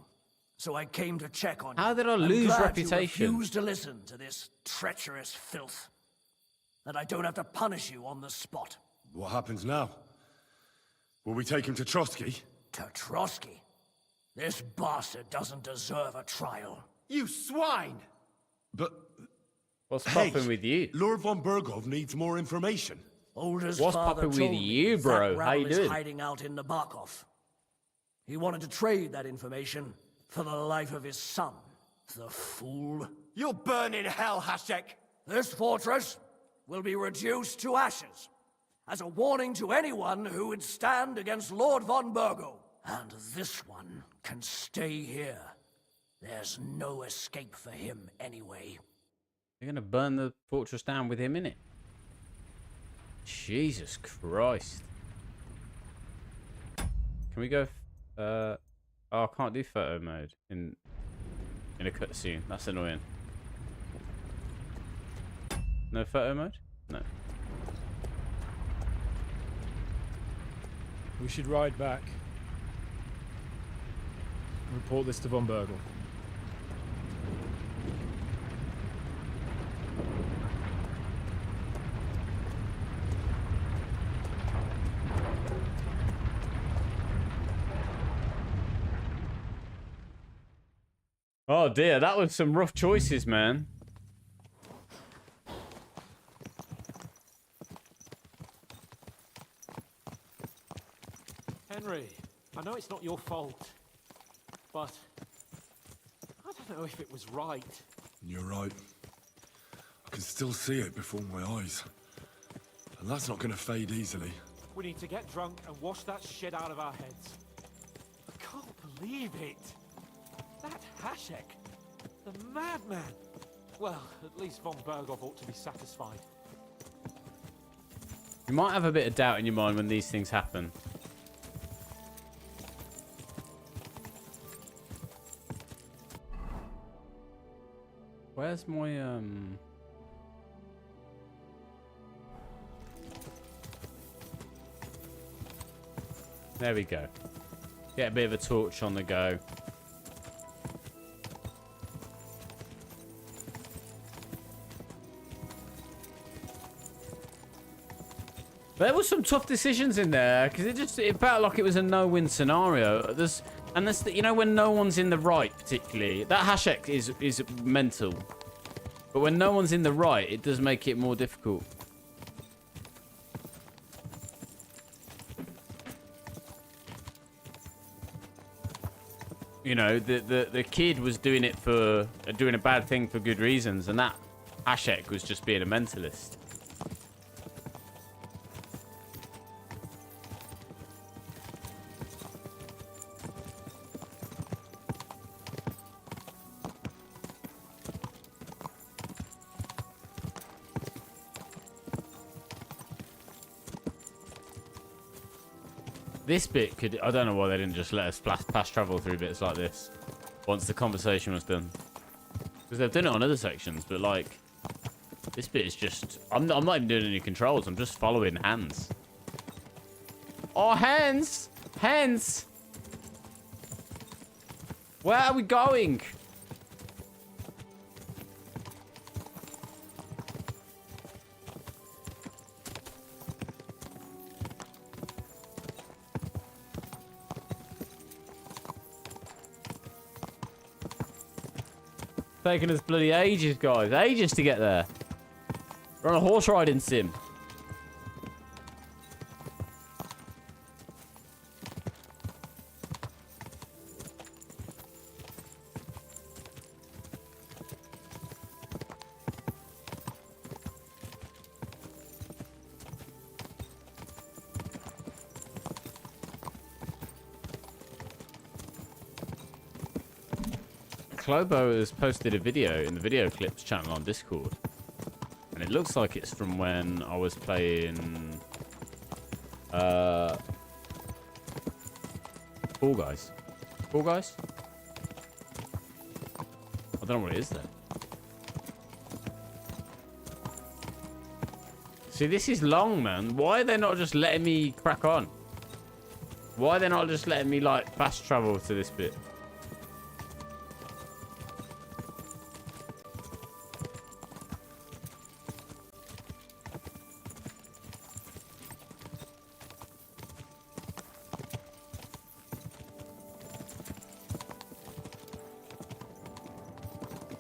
so I came to check on you. How did I I'm lose glad reputation? You refused to listen to this treacherous filth. That I don't have to punish you on the spot. What happens now? Will we take him to Trotsky? To Trotsky? This bastard doesn't deserve a trial. You swine! But... What's hey, popping with you? Lord von Berghoff needs more information. Older's What's father popping with told you, me bro? that How you rabble is doing? hiding out in Nabokov. He wanted to trade that information for the life of his son. The fool. You'll burn in hell, Hashek! This fortress will be reduced to ashes, as a warning to anyone who would stand against Lord von Bergo. And this one can stay here. There's no escape for him anyway. You're gonna burn the fortress down with him in it. Jesus Christ. Can we go... oh, I can't do photo mode in a cutscene. That's annoying. No photo mode? No. We should ride back. Report this to von Bergel. Oh dear, that was some rough choices, man. Henry, I know it's not your fault, but I don't know if it was right. You're right. I can still see it before my eyes. And that's not gonna fade easily. We need to get drunk and wash that shit out of our heads. I can't believe it. That Hashek, the madman. Well, at least von Berghoff ought to be satisfied. You might have a bit of doubt in your mind when these things happen. Where's my There we go. Get a bit of a torch on the go. There was some tough decisions in there because it felt like it was a no-win scenario. You know, when no one's in the right, particularly that Hashek is mental, but when no one's in the right, it does make it more difficult. You know, the kid was doing a bad thing for good reasons, and that Hashek was just being a mentalist. This bit could... I don't know why they didn't just let us fast travel through bits like this once the conversation was done. Because they've done it on other sections, but, like, this bit is just... I'm not even doing any controls. I'm just following hands. Oh, hands! Hands! Where are we going? Taking us bloody ages, guys. Ages to get there. We're on a horse riding sim. Clobo has posted a video in the video clips channel on Discord, and it looks like it's from when I was playing Fall Guys. Fall Guys? I don't know what it is though. See, this is long, man. Why are they not just letting me crack on? Why are they not just letting me, like, fast travel to this bit?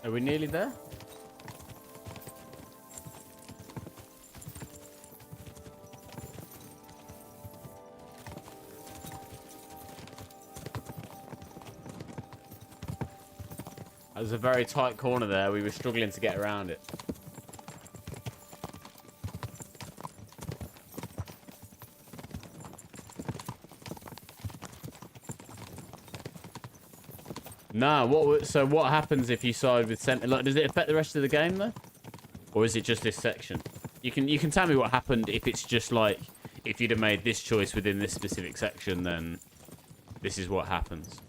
Are we nearly there? That was a very tight corner there. We were struggling to get around it. Nah, so what happens if you side with center? Like, does it affect the rest of the game though, or is it just this section? You can tell me what happened if it's just like if you'd have made this choice within this specific section, then this is what happens.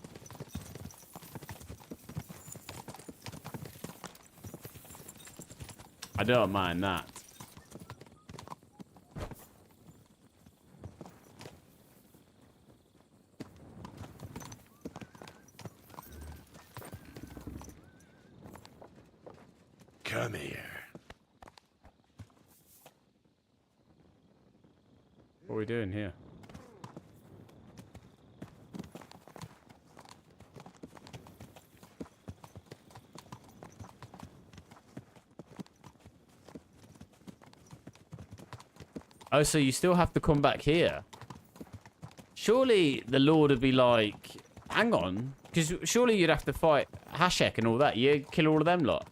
I don't mind that. Come here. What are we doing here? Oh, so you still have to come back here? Surely the Lord would be like, hang on, because surely you'd have to fight Hashek and all that. You kill all of them lot.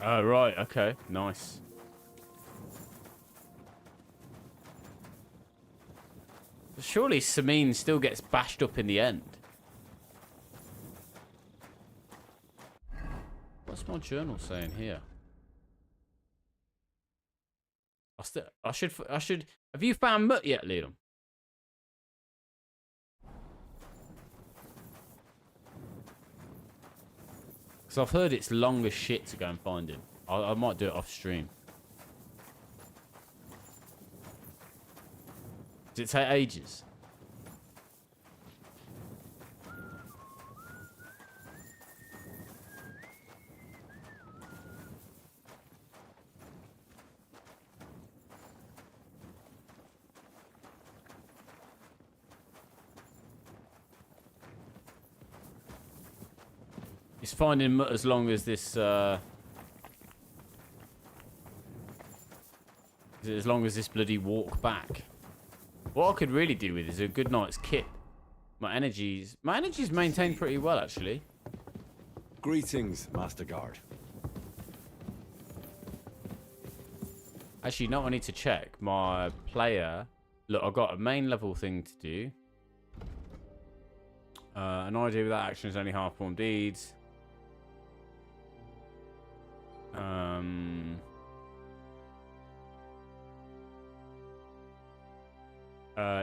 Oh, right. Okay. Nice. Surely Samin still gets bashed up in the end. What's my journal saying here? I should. Have you found Mutt yet, Liam? Because I've heard it's long as shit to go and find him. I might do it off stream. Does it take ages? It's finding Mutt as long as this, as long as this bloody walk back. What I could really do with is a good night's kip. My energy's maintained pretty well, actually. Greetings, Master Guard. Actually, no, I need to check my player. Look, I've got a main level thing to do. An idea without action is only half-formed deeds.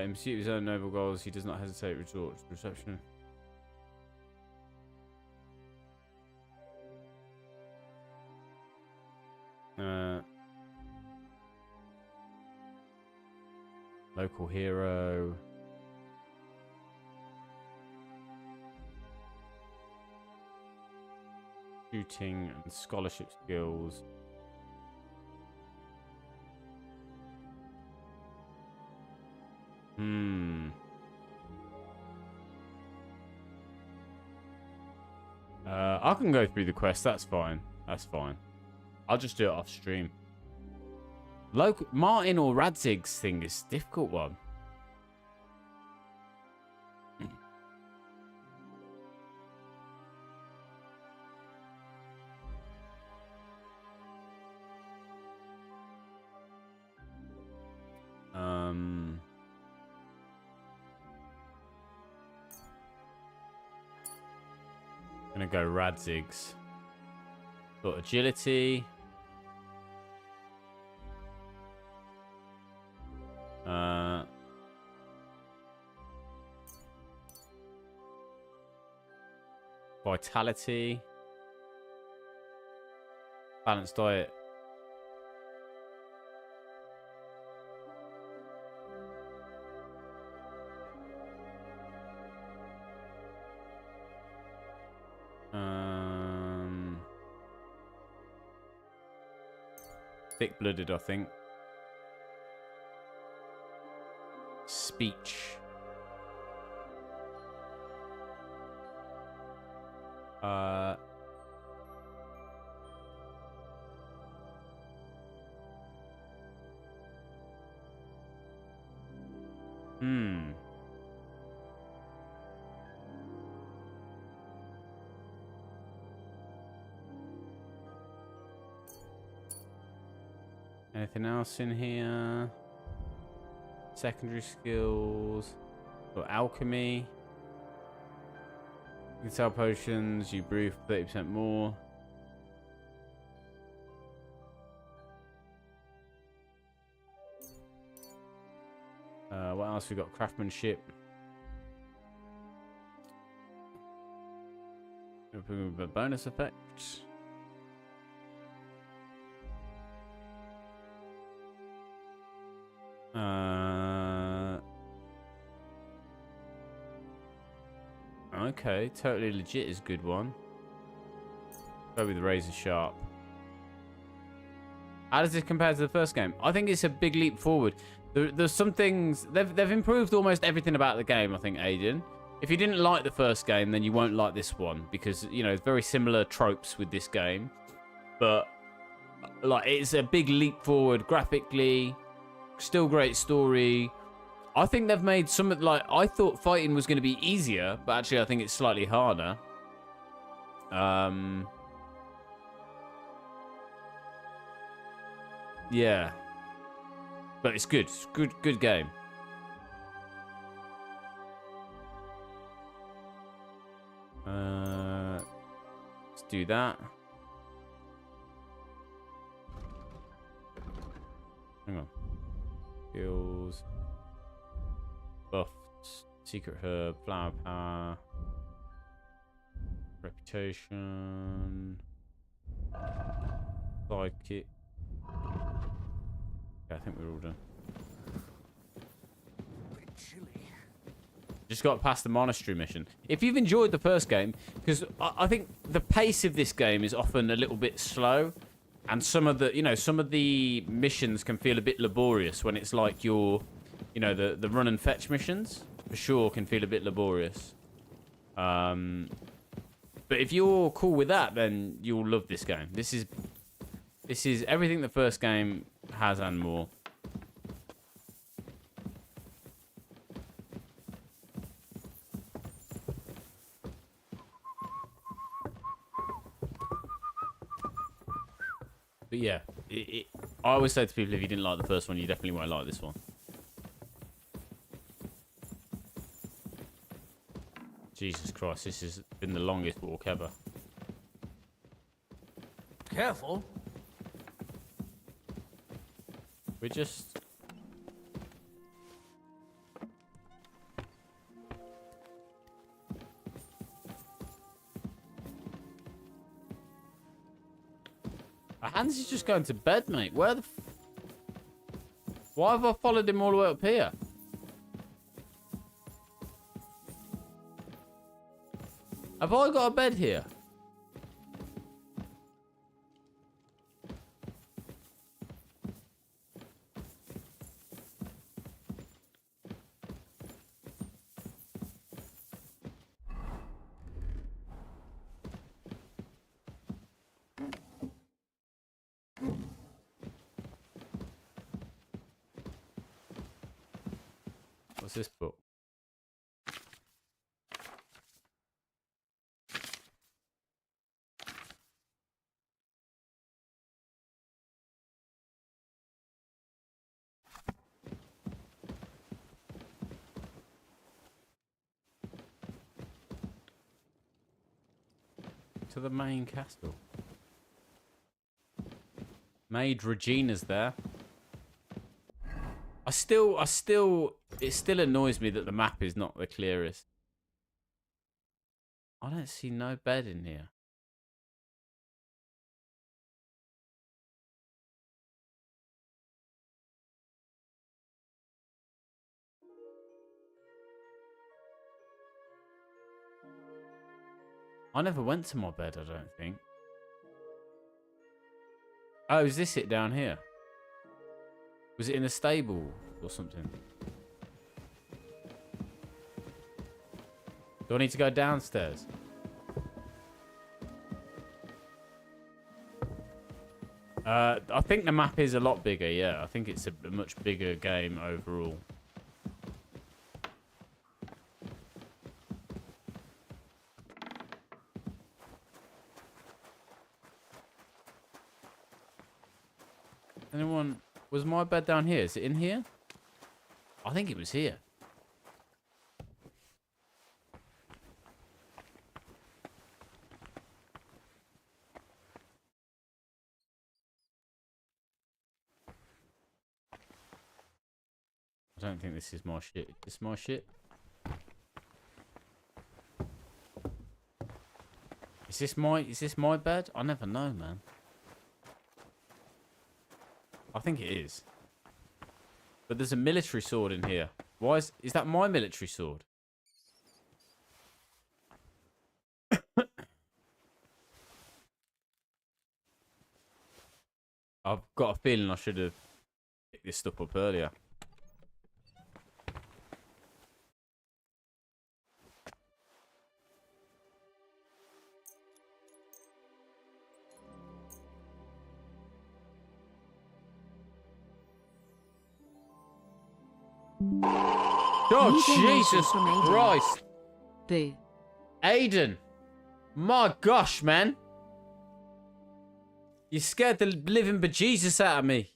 In pursuit of his own noble goals, he does not hesitate to resort to reception. Local hero. Shooting and scholarship skills. I can go through the quest. That's fine. That's fine. I'll just do it off stream. Martin or Radzig's thing is a difficult one. Gonna go Radzig's. Got agility. Vitality. Balanced diet. Thick-blooded, I think. Speech. Anything else in here? Secondary skills. Got alchemy. You can sell potions. You brew for 30% more. What else we got? Craftsmanship. A bonus effect. Okay, totally legit is a good one. Go with the razor sharp. How does this compare to the first game? I think it's a big leap forward. There's some things... They've improved almost everything about the game, I think, Aiden. If you didn't like the first game, then you won't like this one. Because, you know, very similar tropes with this game. But, like, it's a big leap forward graphically. Still great story. I think they've made some... Like, I thought fighting was going to be easier. But actually, I think it's slightly harder. Yeah. But it's good. It's good game. Let's do that. Hang on. Skills. Buffed. Secret herb. Flower power. Reputation. Sidekick. I think we're all done. Just got past the monastery mission. If you've enjoyed the first game, because I think the pace of this game is often a little bit slow, and some of the missions can feel a bit laborious when it's like your, the run and fetch missions for sure can feel a bit laborious. But if you're cool with that, then you'll love this game. This is everything the first game has and more. But yeah, I always say to people, if you didn't like the first one, you definitely won't like this one. Jesus Christ, this has been the longest walk ever. Careful. We just... Hans is just going to bed, mate. Where the... Why have I followed him all the way up here? Have I got a bed here? What's this book? To the main castle. Maid Regina's there. It still annoys me that the map is not the clearest. I don't see no bed in here. I never went to my bed, I don't think. Oh, is this it down here? Was it in a stable or something? Do I need to go downstairs? I think the map is a lot bigger, yeah. I think it's a much bigger game overall. Anyone... Was my bed down here? Is it in here? I think it was here. I don't think this is my shit. Is this my shit? Is this my bed? I never know, man. I think it is. But there's a military sword in here. Why is that my military sword? I've got a feeling I should have picked this stuff up earlier. Oh, Jesus Christ. Boo. Aiden. My gosh, man. You scared the living bejesus out of me.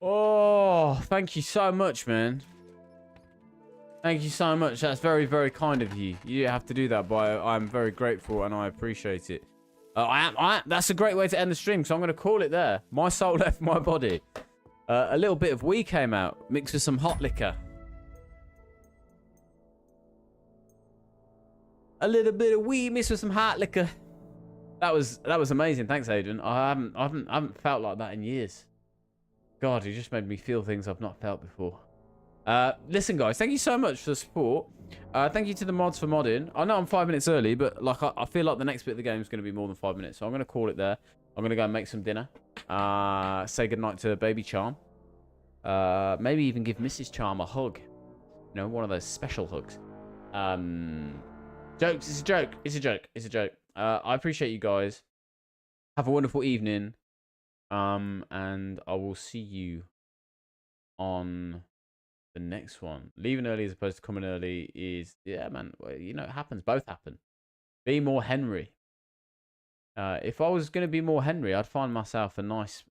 Oh, thank you so much, man. Thank you so much. That's very, very kind of you. You didn't have to do that, but I'm very grateful and I appreciate it. That's a great way to end the stream, so I'm going to call it there. My soul left my body. A little bit of wee came out, mixed with some hot liquor. A little bit of wee mixed with some hot liquor. That was amazing. Thanks, Adrian. I haven't felt like that in years. God, you just made me feel things I've not felt before. Listen, guys, thank you so much for the support. Thank you to the mods for modding. I know I'm 5 minutes early, but like I feel like the next bit of the game is going to be more than 5 minutes, so I'm going to call it there. I'm going to go and make some dinner. Say goodnight to Baby Charm. Maybe even give Mrs. Charm a hug. You know, one of those special hugs. Jokes. It's a joke. It's a joke. It's a joke. I appreciate you guys. Have a wonderful evening. And I will see you on the next one. Leaving early as opposed to coming early is, yeah, man. Well, you know, it happens. Both happen. Be more Henry. If I was going to be more Henry, I'd find myself a nice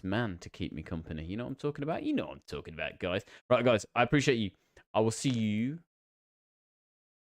man to keep me company. You know what I'm talking about? You know what I'm talking about, guys. Right, guys, I appreciate you. I will see you